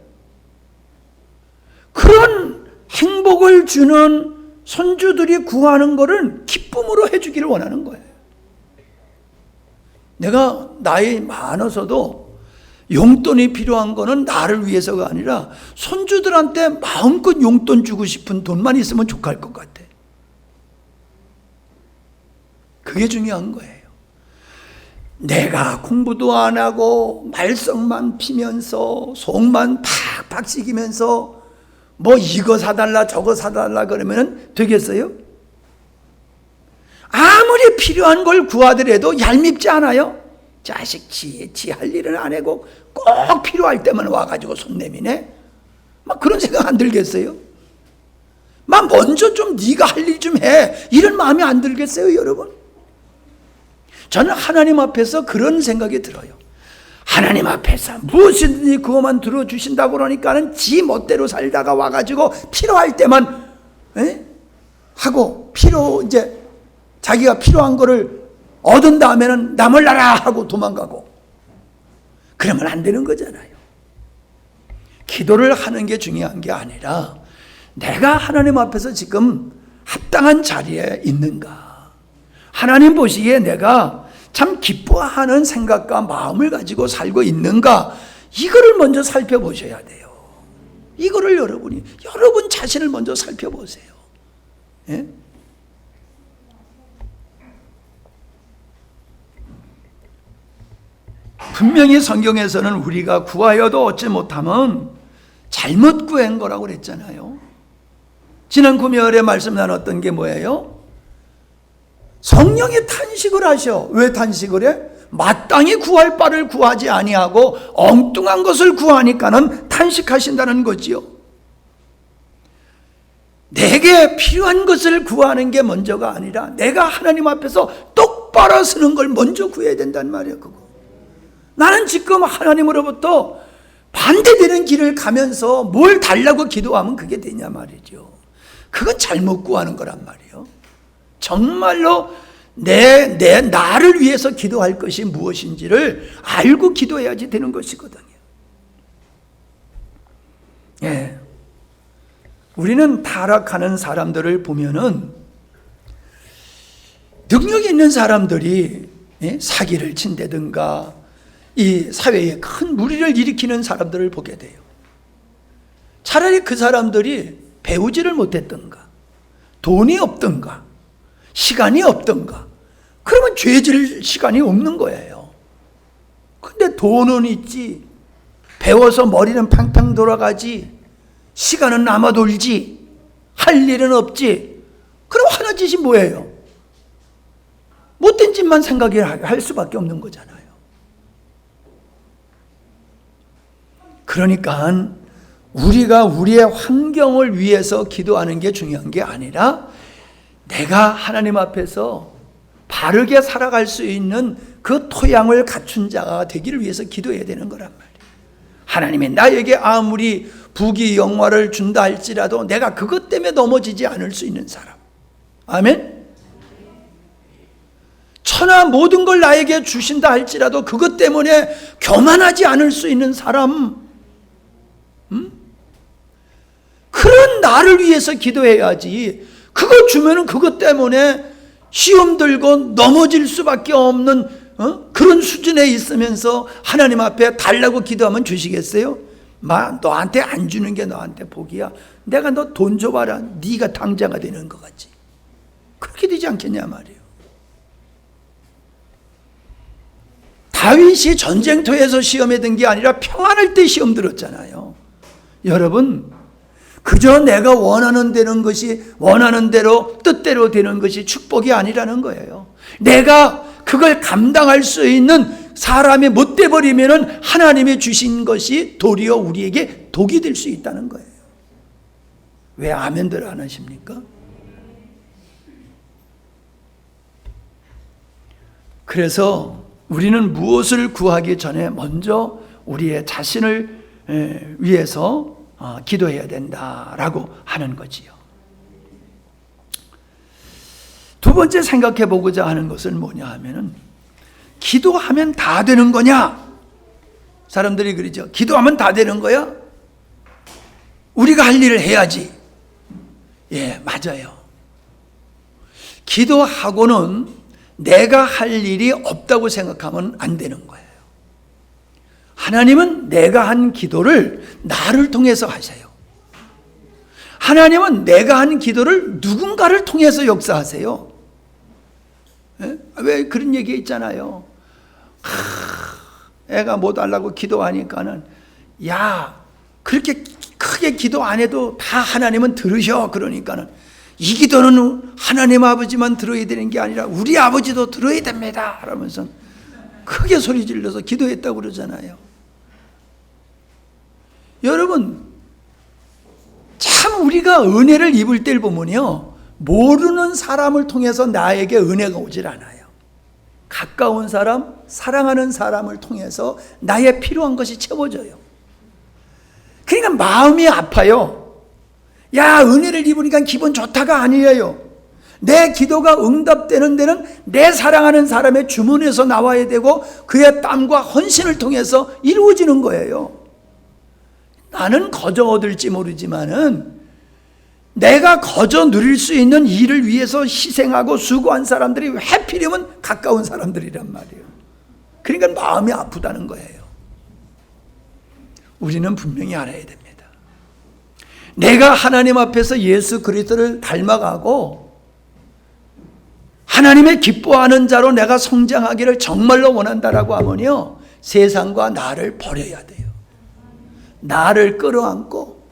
그런 행복을 주는 손주들이 구하는 거를 기쁨으로 해주기를 원하는 거예요. 내가 나이 많아서도 용돈이 필요한 거는 나를 위해서가 아니라 손주들한테 마음껏 용돈 주고 싶은 돈만 있으면 족할 것 같아. 그게 중요한 거예요. 내가 공부도 안 하고 말썽만 피면서 속만 팍팍 씻기면서 뭐 이거 사달라 저거 사달라 그러면 되겠어요? 아무리 필요한 걸 구하더라도 얄밉지 않아요? 자식 지 할 일은 안 하고 꼭 필요할 때만 와가지고 손 내미네? 막 그런 생각 안 들겠어요? 막 먼저 좀 네가 할 일 좀 해, 이런 마음이 안 들겠어요 여러분? 저는 하나님 앞에서 그런 생각이 들어요. 하나님 앞에서 무엇이든지 그것만 들어주신다고 그러니까는 지 멋대로 살다가 와가지고 필요할 때만 하고 이제 자기가 필요한 거를 얻은 다음에는 나 몰라라 하고 도망가고 그러면 안 되는 거잖아요. 기도를 하는 게 중요한 게 아니라 내가 하나님 앞에서 지금 합당한 자리에 있는가, 하나님 보시기에 내가 참 기뻐하는 생각과 마음을 가지고 살고 있는가, 이거를 먼저 살펴보셔야 돼요. 이거를 여러분 자신을 먼저 살펴보세요. 예? 분명히 성경에서는 우리가 구하여도 얻지 못하면 잘못 구한 거라고 그랬잖아요. 지난 금요일에 말씀 나눴던 게 뭐예요? 성령이 탄식을 하셔. 왜 탄식을 해? 마땅히 구할 바를 구하지 아니하고 엉뚱한 것을 구하니까는 탄식하신다는 거지요. 내게 필요한 것을 구하는 게 먼저가 아니라 내가 하나님 앞에서 똑바로 서는 걸 먼저 구해야 된단 말이에요. 그거. 나는 지금 하나님으로부터 반대되는 길을 가면서 뭘 달라고 기도하면 그게 되냐 말이죠. 그건 잘못 구하는 거란 말이에요. 정말로 나를 위해서 기도할 것이 무엇인지를 알고 기도해야지 되는 것이거든요. 예. 우리는 타락하는 사람들을 보면은 능력이 있는 사람들이 사기를 친다든가 이 사회에 큰 무리를 일으키는 사람들을 보게 돼요. 차라리 그 사람들이 배우지를 못했던가, 돈이 없던가, 시간이 없던가, 그러면 죄질 시간이 없는 거예요. 근데 돈은 있지, 배워서 머리는 팡팡 돌아가지, 시간은 남아 돌지, 할 일은 없지. 그럼 하는 짓이 뭐예요? 못된 짓만 생각할 수밖에 없는 거잖아요. 그러니까 우리가 우리의 환경을 위해서 기도하는 게 중요한 게 아니라 내가 하나님 앞에서 바르게 살아갈 수 있는 그 토양을 갖춘 자가 되기를 위해서 기도해야 되는 거란 말이에요. 하나님이 나에게 아무리 부귀 영화를 준다 할지라도 내가 그것 때문에 넘어지지 않을 수 있는 사람. 아멘? 천하 모든 걸 나에게 주신다 할지라도 그것 때문에 교만하지 않을 수 있는 사람. 그런 나를 위해서 기도해야지. 그거 주면은 그것 때문에 시험 들고 넘어질 수밖에 없는 그런 수준에 있으면서 하나님 앞에 달라고 기도하면 주시겠어요? 너한테 안 주는 게 너한테 복이야. 내가 너 돈 줘봐라. 네가 당자가 되는 것 같지. 그렇게 되지 않겠냐 말이에요. 다윗이 전쟁터에서 시험에 든 게 아니라 평안할 때 시험 들었잖아요. 여러분, 그저 내가 원하는 대로 뜻대로 되는 것이 축복이 아니라는 거예요. 내가 그걸 감당할 수 있는 사람이 못 돼버리면 하나님이 주신 것이 도리어 우리에게 독이 될 수 있다는 거예요. 왜 아멘들 안 하십니까? 그래서 우리는 무엇을 구하기 전에 먼저 우리의 자신을 위해서 기도해야 된다라고 하는 거지요. 두 번째 생각해 보고자 하는 것은 뭐냐 하면은 기도하면 다 되는 거냐? 사람들이 그러죠. 기도하면 다 되는 거야? 우리가 할 일을 해야지. 예, 맞아요. 기도하고는 내가 할 일이 없다고 생각하면 안 되는 거예요. 하나님은 내가 한 기도를 나를 통해서 하세요. 하나님은 내가 한 기도를 누군가를 통해서 역사하세요. 왜 그런 얘기 있잖아요. 애가 뭐 달라고 기도하니까는 그렇게 크게 기도 안 해도 다 하나님은 들으셔. 그러니까는 이 기도는 하나님 아버지만 들어야 되는 게 아니라 우리 아버지도 들어야 됩니다. 그러면서 크게 소리 질러서 기도했다고 그러잖아요. 여러분, 참 우리가 은혜를 입을 때를 보면요, 모르는 사람을 통해서 나에게 은혜가 오질 않아요. 가까운 사람, 사랑하는 사람을 통해서 나의 필요한 것이 채워져요. 그러니까 마음이 아파요. 은혜를 입으니까 기분 좋다가 아니에요. 내 기도가 응답되는 데는 내 사랑하는 사람의 주문에서 나와야 되고 그의 땀과 헌신을 통해서 이루어지는 거예요. 나는 거저 얻을지 모르지만은 내가 거저 누릴 수 있는 일을 위해서 희생하고 수고한 사람들이 하필이면 가까운 사람들이란 말이에요. 그러니까 마음이 아프다는 거예요. 우리는 분명히 알아야 됩니다. 내가 하나님 앞에서 예수 그리스도를 닮아가고 하나님의 기뻐하는 자로 내가 성장하기를 정말로 원한다라고 하면요, 세상과 나를 버려야 돼요. 나를 끌어안고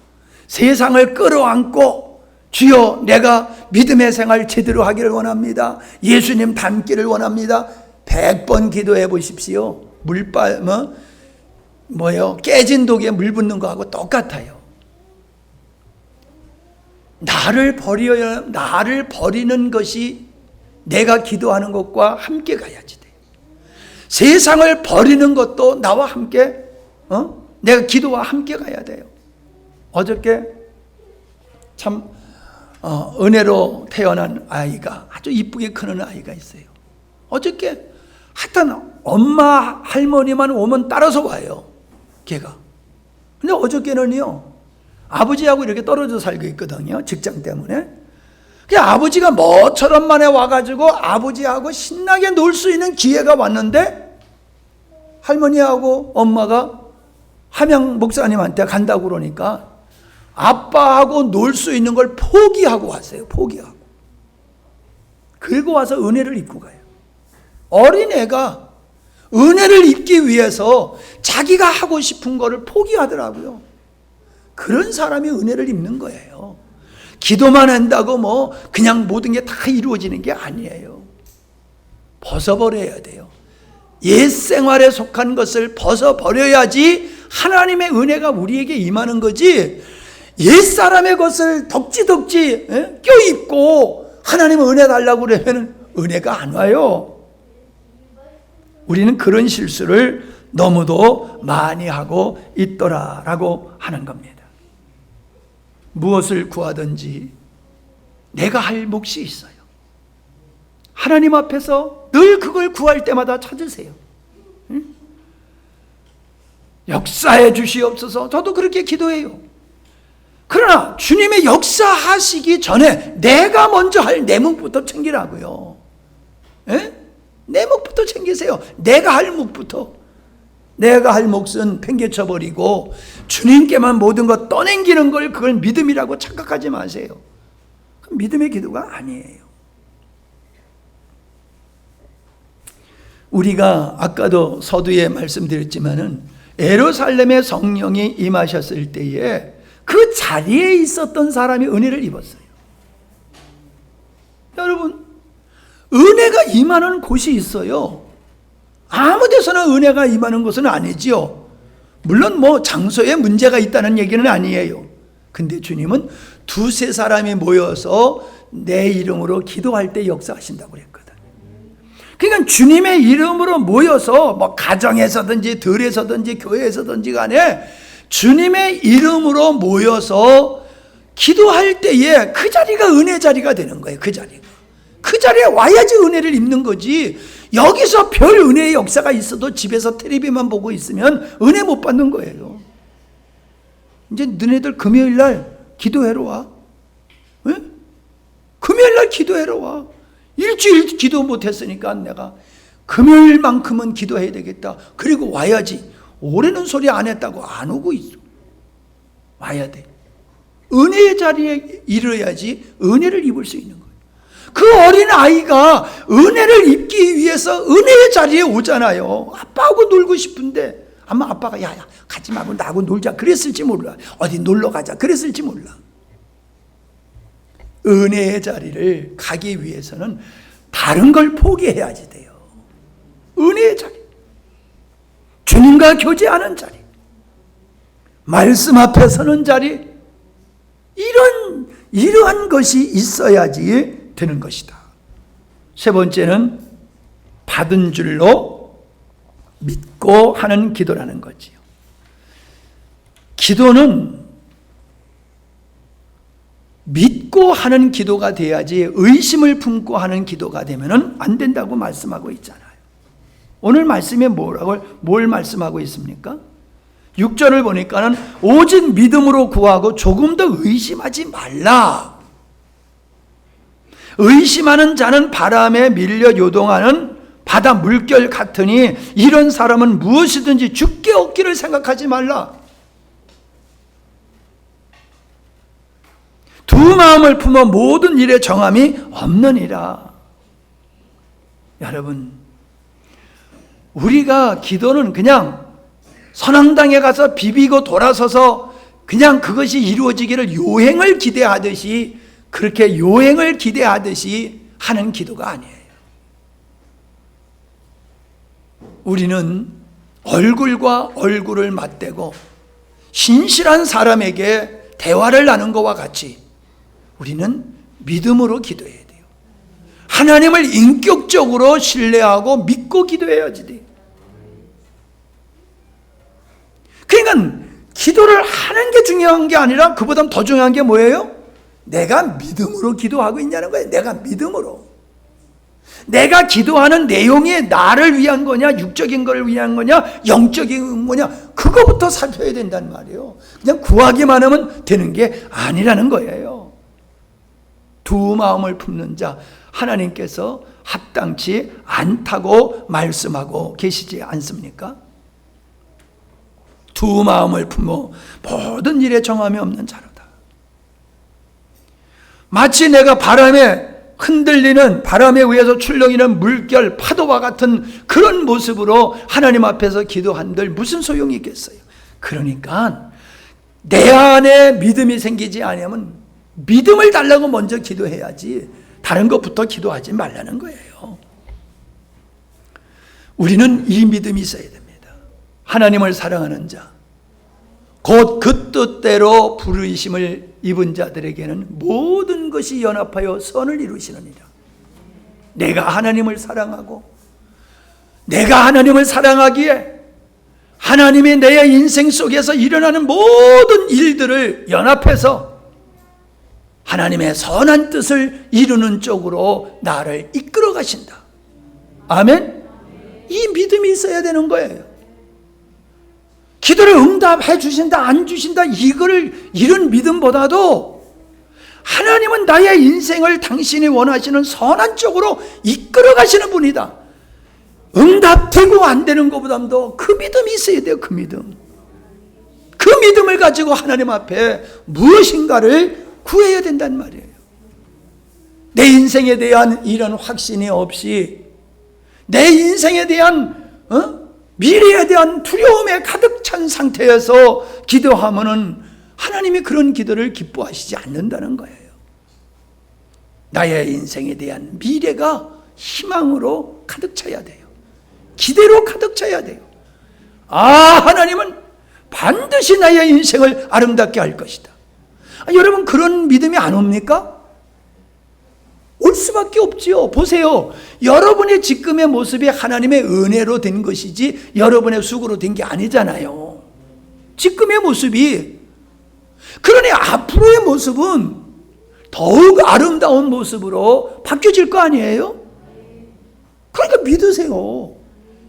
세상을 끌어안고 주여 내가 믿음의 생활 제대로 하기를 원합니다. 예수님 닮기를 원합니다. 100번 기도해 보십시오. 깨진 독에 물 붓는 거하고 똑같아요. 나를 버리는 것이 내가 기도하는 것과 함께 가야지 돼요. 세상을 버리는 것도 나와 함께, 내가 기도와 함께 가야 돼요. 어저께 참 은혜로 태어난 아이가, 아주 이쁘게 크는 아이가 있어요. 어저께 하여튼 엄마 할머니만 오면 따라서 와요, 걔가. 근데 어저께는요, 아버지하고 이렇게 떨어져 살고 있거든요, 직장 때문에. 아버지가 뭐처럼 만에 와가지고 아버지하고 신나게 놀 수 있는 기회가 왔는데 할머니하고 엄마가 함양 목사님한테 간다고 그러니까 아빠하고 놀 수 있는 걸 포기하고 왔어요. 포기하고. 그리고 와서 은혜를 입고 가요. 어린애가 은혜를 입기 위해서 자기가 하고 싶은 거를 포기하더라고요. 그런 사람이 은혜를 입는 거예요. 기도만 한다고 그냥 모든 게 다 이루어지는 게 아니에요. 벗어버려야 돼요. 옛 생활에 속한 것을 벗어버려야지 하나님의 은혜가 우리에게 임하는 거지, 옛 사람의 것을 덕지덕지 껴입고 하나님 은혜 달라고 그러면 은혜가 안 와요. 우리는 그런 실수를 너무도 많이 하고 있더라라고 하는 겁니다. 무엇을 구하든지 내가 할 몫이 있어요. 하나님 앞에서 늘 그걸 구할 때마다 찾으세요. 역사해 주시옵소서. 저도 그렇게 기도해요. 그러나 주님의 역사하시기 전에 내가 먼저 할 내 몫부터 챙기라고요. 내 몫부터 챙기세요. 내가 할 몫부터. 내가 할 몫은 팽개쳐버리고 주님께만 모든 것 떠넘기는 걸 그걸 믿음이라고 착각하지 마세요. 믿음의 기도가 아니에요. 우리가 아까도 서두에 말씀드렸지만은 예루살렘에 성령이 임하셨을 때에 그 자리에 있었던 사람이 은혜를 입었어요. 여러분, 은혜가 임하는 곳이 있어요. 아무 데서나 은혜가 임하는 것은 아니지요. 물론 장소에 문제가 있다는 얘기는 아니에요. 근데 주님은 두세 사람이 모여서 내 이름으로 기도할 때 역사하신다고 그랬거든. 그러니까 주님의 이름으로 모여서 가정에서든지 들에서든지 교회에서든지 간에 주님의 이름으로 모여서 기도할 때에 그 자리가 은혜 자리가 되는 거예요. 그 자리에 와야지 은혜를 입는 거지. 여기서 별 은혜의 역사가 있어도 집에서 텔레비만 보고 있으면 은혜 못 받는 거예요. 이제 너네들 금요일날 기도하러 와. 금요일날 기도하러 와. 일주일 기도 못했으니까 내가 금요일만큼은 기도해야 되겠다. 그리고 와야지. 올해는 소리 안 했다고 안 오고 있어. 와야 돼. 은혜의 자리에 이르러야지 은혜를 입을 수 있는 거예요. 그 어린 아이가 은혜를 입기 위해서 은혜의 자리에 오잖아요. 아빠하고 놀고 싶은데 아마 아빠가 야 가지 말고 나하고 놀자 그랬을지 몰라. 어디 놀러 가자 그랬을지 몰라. 은혜의 자리를 가기 위해서는 다른 걸 포기해야지 돼요. 은혜의 자리, 주님과 교제하는 자리, 말씀 앞에 서는 자리, 이러한 것이 있어야지 되는 것이다. 세 번째는 받은 줄로 믿고 하는 기도라는 거지요. 기도는 믿고 하는 기도가 돼야지 의심을 품고 하는 기도가 되면 안 된다고 말씀하고 있잖아요. 오늘 말씀에 뭘 말씀하고 있습니까? 6절을 보니까는 오직 믿음으로 구하고 조금 더 의심하지 말라. 의심하는 자는 바람에 밀려 요동하는 바다 물결 같으니 이런 사람은 무엇이든지 죽게 얻기를 생각하지 말라. 두 마음을 품어 모든 일에 정함이 없느니라. 여러분, 우리가 기도는 그냥 선앙당에 가서 비비고 돌아서서 그냥 그것이 이루어지기를 요행을 기대하듯이 그렇게 요행을 기대하듯이 하는 기도가 아니에요. 우리는 얼굴과 얼굴을 맞대고 신실한 사람에게 대화를 나눈 것과 같이 우리는 믿음으로 기도해야 돼요. 하나님을 인격적으로 신뢰하고 믿고 기도해야지 돼요. 그러니까 기도를 하는 게 중요한 게 아니라 그보다 더 중요한 게 뭐예요? 내가 믿음으로 기도하고 있냐는 거예요. 내가 믿음으로. 내가 기도하는 내용이 나를 위한 거냐, 육적인 걸 위한 거냐, 영적인 거냐, 그거부터 살펴야 된단 말이에요. 그냥 구하기만 하면 되는 게 아니라는 거예요. 두 마음을 품는 자, 하나님께서 합당치 않다고 말씀하고 계시지 않습니까? 두 마음을 품어 모든 일에 정함이 없는 자로다. 마치 내가 바람에 흔들리는, 바람에 의해서 출렁이는 물결, 파도와 같은 그런 모습으로 하나님 앞에서 기도한들 무슨 소용이 있겠어요? 그러니까 내 안에 믿음이 생기지 않으면 믿음을 달라고 먼저 기도해야지 다른 것부터 기도하지 말라는 거예요. 우리는 이 믿음이 있어야 됩니다. 하나님을 사랑하는 자, 곧 그 뜻대로 부르심을 입은 자들에게는 모든 것이 연합하여 선을 이루시느니라. 내가 하나님을 사랑하고 내가 하나님을 사랑하기에 하나님이 내 인생 속에서 일어나는 모든 일들을 연합해서 하나님의 선한 뜻을 이루는 쪽으로 나를 이끌어 가신다. 아멘? 이 믿음이 있어야 되는 거예요. 기도를 응답해 주신다, 안 주신다, 이런 믿음보다도 하나님은 나의 인생을 당신이 원하시는 선한 쪽으로 이끌어 가시는 분이다. 응답되고 안 되는 것보다도 그 믿음이 있어야 돼요. 그 믿음. 그 믿음을 가지고 하나님 앞에 무엇인가를 구해야 된단 말이에요. 내 인생에 대한 이런 확신이 없이 내 인생에 대한 미래에 대한 두려움에 가득 찬 상태에서 기도하면은 하나님이 그런 기도를 기뻐하시지 않는다는 거예요. 나의 인생에 대한 미래가 희망으로 가득 차야 돼요. 기대로 가득 차야 돼요. 하나님은 반드시 나의 인생을 아름답게 할 것이다. 여러분 그런 믿음이 안 옵니까? 올 수밖에 없지요. 보세요. 여러분의 지금의 모습이 하나님의 은혜로 된 것이지 여러분의 수고로 된 게 아니잖아요. 지금의 모습이. 그러니 앞으로의 모습은 더욱 아름다운 모습으로 바뀌어질 거 아니에요? 그러니까 믿으세요.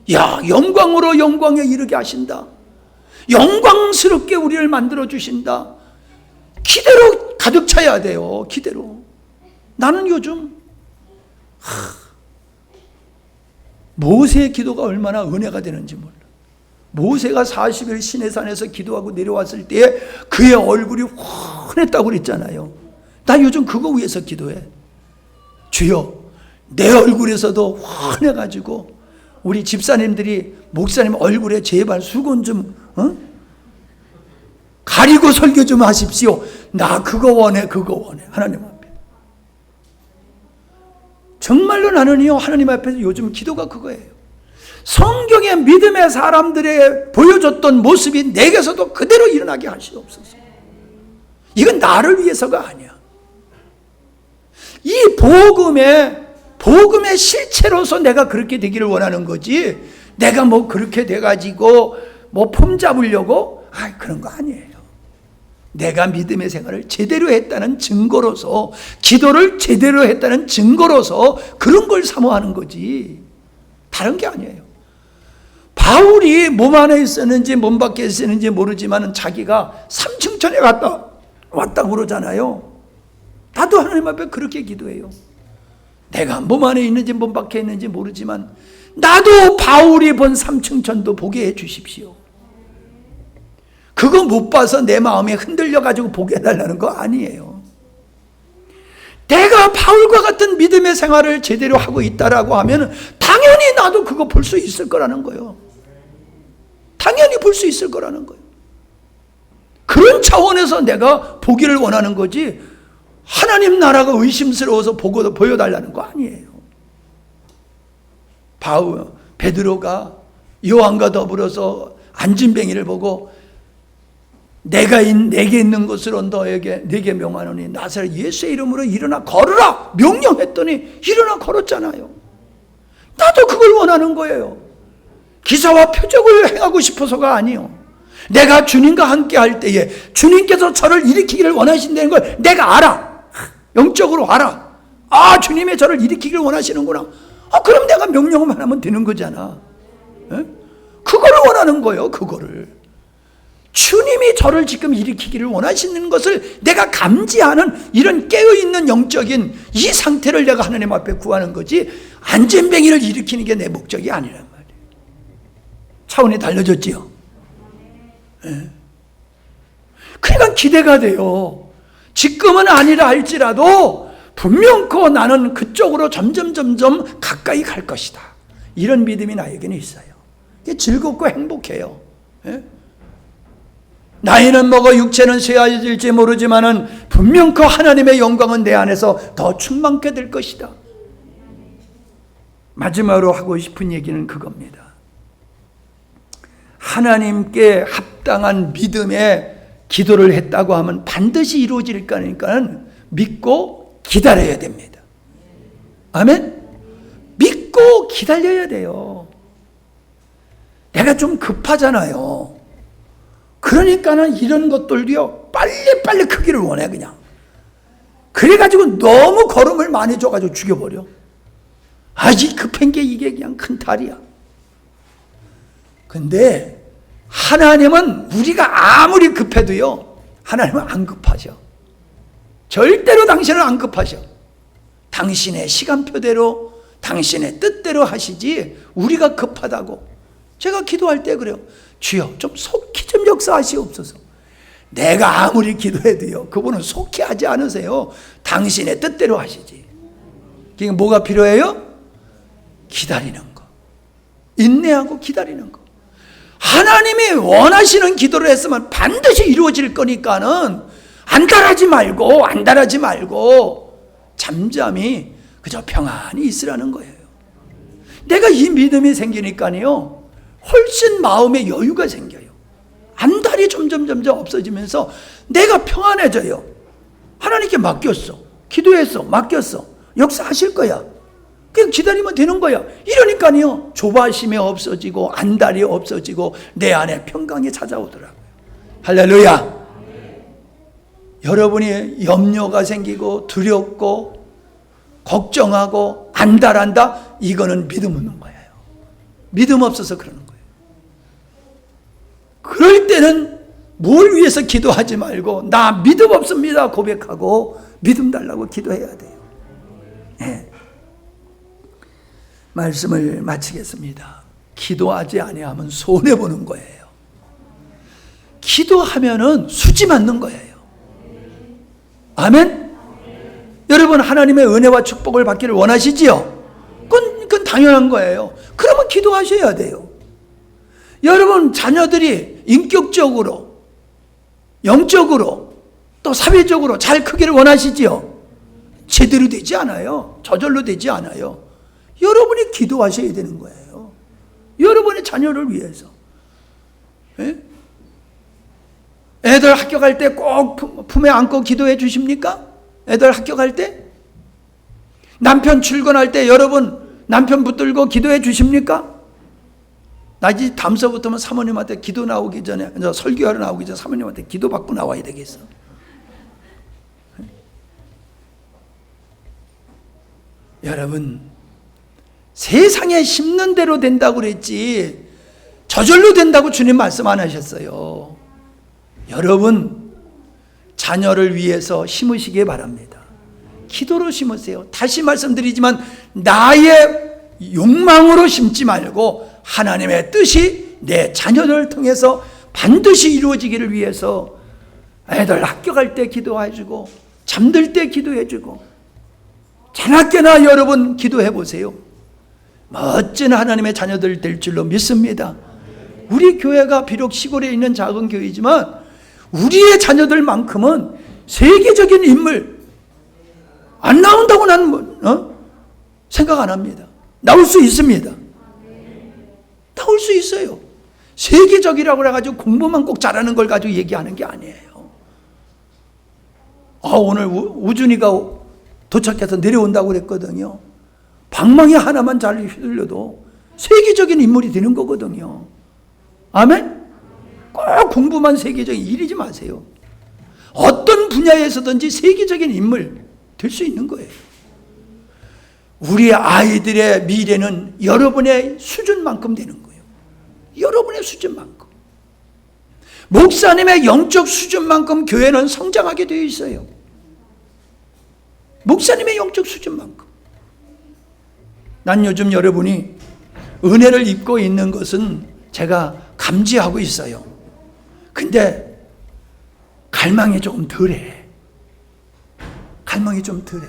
영광으로 영광에 이르게 하신다. 영광스럽게 우리를 만들어 주신다. 기대로 가득 차야 돼요. 기대로. 나는 요즘 모세의 기도가 얼마나 은혜가 되는지 몰라. 모세가 40일 시내산에서 기도하고 내려왔을 때 그의 얼굴이 환했다고 그랬잖아요. 나 요즘 그거 위해서 기도해. 주여, 내 얼굴에서도 환해가지고 우리 집사님들이 목사님 얼굴에 제발 수건 좀 가리고 설교 좀 하십시오. 나 그거 원해, 그거 원해. 하나님 앞에. 정말로 나는요, 하나님 앞에서 요즘 기도가 그거예요. 성경의 믿음의 사람들의 보여줬던 모습이 내게서도 그대로 일어나게 하시옵소서. 이건 나를 위해서가 아니야. 이 복음의 실체로서 내가 그렇게 되기를 원하는 거지, 내가 뭐 그렇게 돼가지고 뭐 폼 잡으려고 그런 거 아니에요. 내가 믿음의 생활을 제대로 했다는 증거로서, 기도를 제대로 했다는 증거로서 그런 걸 사모하는 거지 다른 게 아니에요. 바울이 몸 안에 있었는지 몸 밖에 있었는지 모르지만 자기가 삼층천에 왔다고 그러잖아요. 나도 하나님 앞에 그렇게 기도해요. 내가 몸 안에 있는지 몸 밖에 있는지 모르지만 나도 바울이 본 삼층천도 보게 해 주십시오. 그거 못 봐서 내 마음이 흔들려가지고 보게 해달라는 거 아니에요. 내가 바울과 같은 믿음의 생활을 제대로 하고 있다라고 하면 당연히 나도 그거 볼 수 있을 거라는 거예요. 당연히 볼 수 있을 거라는 거예요. 그런 차원에서 내가 보기를 원하는 거지, 하나님 나라가 의심스러워서 보여달라는 거 아니에요. 베드로가 요한과 더불어서 안진뱅이를 보고 내게 있는 것으로 네게 명하노니 나사렛 예수의 이름으로 일어나 걸으라 명령했더니 일어나 걸었잖아요. 나도 그걸 원하는 거예요. 기사와 표적을 행하고 싶어서가 아니요. 내가 주님과 함께 할 때에 주님께서 저를 일으키기를 원하신다는 걸 내가 알아. 영적으로 알아. 아, 주님이 저를 일으키기를 원하시는구나. 그럼 내가 명령만 하면 되는 거잖아. 그거를 원하는 거예요. 그거를. 주님이 저를 지금 일으키기를 원하시는 것을 내가 감지하는 이런 깨어있는 영적인 이 상태를 내가 하나님 앞에 구하는 거지, 안전뱅이를 일으키는 게 내 목적이 아니란 말이에요. 차원이 달라졌지요. 그러니까 기대가 돼요. 지금은 아니라 할지라도 분명코 나는 그쪽으로 점점 가까이 갈 것이다. 이런 믿음이 나에게는 있어요. 즐겁고 행복해요. 나이는 먹어 육체는 쇠하여질지 모르지만은 분명코 하나님의 영광은 내 안에서 더 충만케 될 것이다. 마지막으로 하고 싶은 얘기는 그겁니다. 하나님께 합당한 믿음의 기도를 했다고 하면 반드시 이루어질 거니까 믿고 기다려야 됩니다. 아멘? 믿고 기다려야 돼요. 내가 좀 급하잖아요. 그러니까는 이런 것들도요, 빨리 크기를 원해, 그냥. 그래가지고 너무 걸음을 많이 줘가지고 죽여버려. 이 급한 게 이게 그냥 큰 탈이야. 근데 하나님은 우리가 아무리 급해도요, 하나님은 안 급하셔. 절대로 당신은 안 급하셔. 당신의 시간표대로, 당신의 뜻대로 하시지, 우리가 급하다고. 제가 기도할 때 그래요. 주여, 좀 속히 좀 역사하시옵소서. 내가 아무리 기도해도요, 그분은 속히 하지 않으세요. 당신의 뜻대로 하시지. 그러니까 뭐가 필요해요? 기다리는 거. 인내하고 기다리는 거. 하나님이 원하시는 기도를 했으면 반드시 이루어질 거니까는 안달하지 말고 잠잠히 그저 평안히 있으라는 거예요. 내가 이 믿음이 생기니까요, 훨씬 마음에 여유가 생겨요. 안달이 점점 없어지면서 내가 평안해져요. 하나님께 맡겼어. 기도했어. 맡겼어. 역사하실 거야. 그냥 기다리면 되는 거야. 이러니까요, 조바심이 없어지고 안달이 없어지고 내 안에 평강이 찾아오더라고요. 할렐루야. 여러분이 염려가 생기고 두렵고 걱정하고 안달한다, 이거는 믿음 없는 거예요. 믿음 없어서 그러는 거예요. 그럴 때는 뭘 위해서 기도하지 말고 나 믿음 없습니다 고백하고 믿음 달라고 기도해야 돼요. 네. 말씀을 마치겠습니다. 기도하지 아니하면 손해보는 거예요. 기도하면은 수지 맞는 거예요. 아멘? 여러분, 하나님의 은혜와 축복을 받기를 원하시지요? 그건 당연한 거예요. 그러면 기도하셔야 돼요. 여러분, 자녀들이 인격적으로, 영적으로, 또 사회적으로 잘 크기를 원하시지요? 제대로 되지 않아요. 저절로 되지 않아요. 여러분이 기도하셔야 되는 거예요. 여러분의 자녀를 위해서. 예? 애들 학교 갈 때 꼭 품에 안고 기도해 주십니까? 애들 학교 갈 때? 남편 출근할 때 여러분 남편 붙들고 기도해 주십니까? 나 이제 다음서부터는 사모님한테 기도 나오기 전에, 설교하러 나오기 전에 사모님한테 기도 받고 나와야 되겠어. 여러분, 세상에 심는 대로 된다고 그랬지 저절로 된다고 주님 말씀 안 하셨어요. 여러분, 자녀를 위해서 심으시기 바랍니다. 기도로 심으세요. 다시 말씀드리지만 나의 욕망으로 심지 말고 하나님의 뜻이 내 자녀를 통해서 반드시 이루어지기를 위해서 애들 학교 갈 때 기도해주고 잠들 때 기도해주고 자나깨나 여러분 기도해 보세요. 멋진 하나님의 자녀들 될 줄로 믿습니다. 우리 교회가 비록 시골에 있는 작은 교회이지만 우리의 자녀들만큼은 세계적인 인물, 안 나온다고 나는 생각 안 합니다. 나올 수 있습니다. 나올 수 있어요. 세계적이라고 해가지고 공부만 꼭 잘하는 걸 가지고 얘기하는 게 아니에요. 오늘 우준이가 도착해서 내려온다고 그랬거든요. 방망이 하나만 잘 휘둘려도 세계적인 인물이 되는 거거든요. 아멘? 꼭 공부만 세계적인 이러지 마세요. 어떤 분야에서든지 세계적인 인물 될 수 있는 거예요. 우리 아이들의 미래는 여러분의 수준만큼 되는 거예요. 여러분의 수준만큼. 목사님의 영적 수준만큼 교회는 성장하게 되어 있어요. 목사님의 영적 수준만큼. 난 요즘 여러분이 은혜를 입고 있는 것은 제가 감지하고 있어요. 근데 갈망이 조금 덜해. 갈망이 좀 덜해.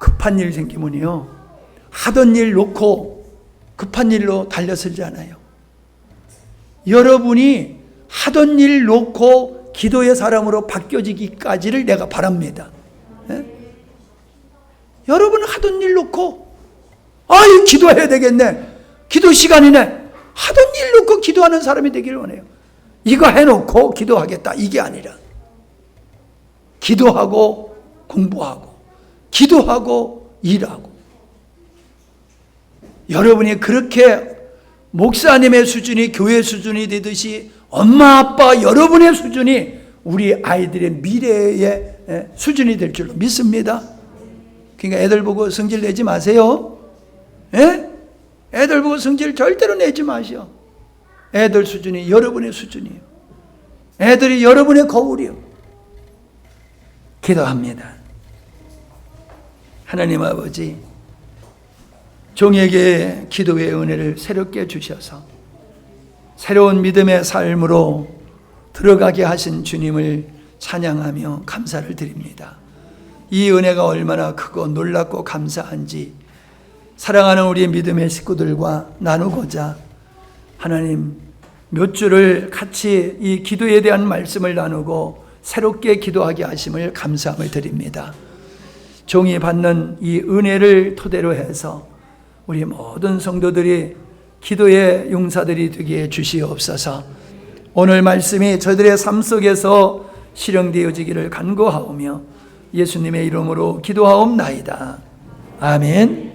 급한 일 생기면요, 하던 일 놓고 급한 일로 달려들잖아요. 여러분이 하던 일 놓고 기도의 사람으로 바뀌어지기까지를 내가 바랍니다. 예? 여러분 하던 일 놓고 이거 기도해야 되겠네, 기도 시간이네, 하던 일 놓고 기도하는 사람이 되기를 원해요. 이거 해놓고 기도하겠다 이게 아니라 기도하고 공부하고 기도하고 일하고. 여러분이 그렇게 목사님의 수준이 교회 수준이 되듯이 엄마 아빠 여러분의 수준이 우리 아이들의 미래의 수준이 될 줄로 믿습니다. 그러니까 애들 보고 성질 내지 마세요. 예? 애들 보고 성질 절대로 내지 마시오. 애들 수준이 여러분의 수준이에요. 애들이 여러분의 거울이요. 기도합니다. 하나님 아버지, 종에게 기도의 은혜를 새롭게 주셔서 새로운 믿음의 삶으로 들어가게 하신 주님을 찬양하며 감사를 드립니다. 이 은혜가 얼마나 크고 놀랍고 감사한지 사랑하는 우리 믿음의 식구들과 나누고자 하나님 몇 주를 같이 이 기도에 대한 말씀을 나누고 새롭게 기도하게 하심을 감사함을 드립니다. 종이 받는 이 은혜를 토대로 해서 우리 모든 성도들이 기도의 용사들이 되게 주시옵소서. 오늘 말씀이 저들의 삶 속에서 실행되어지기를 간구하오며 예수님의 이름으로 기도하옵나이다. 아멘.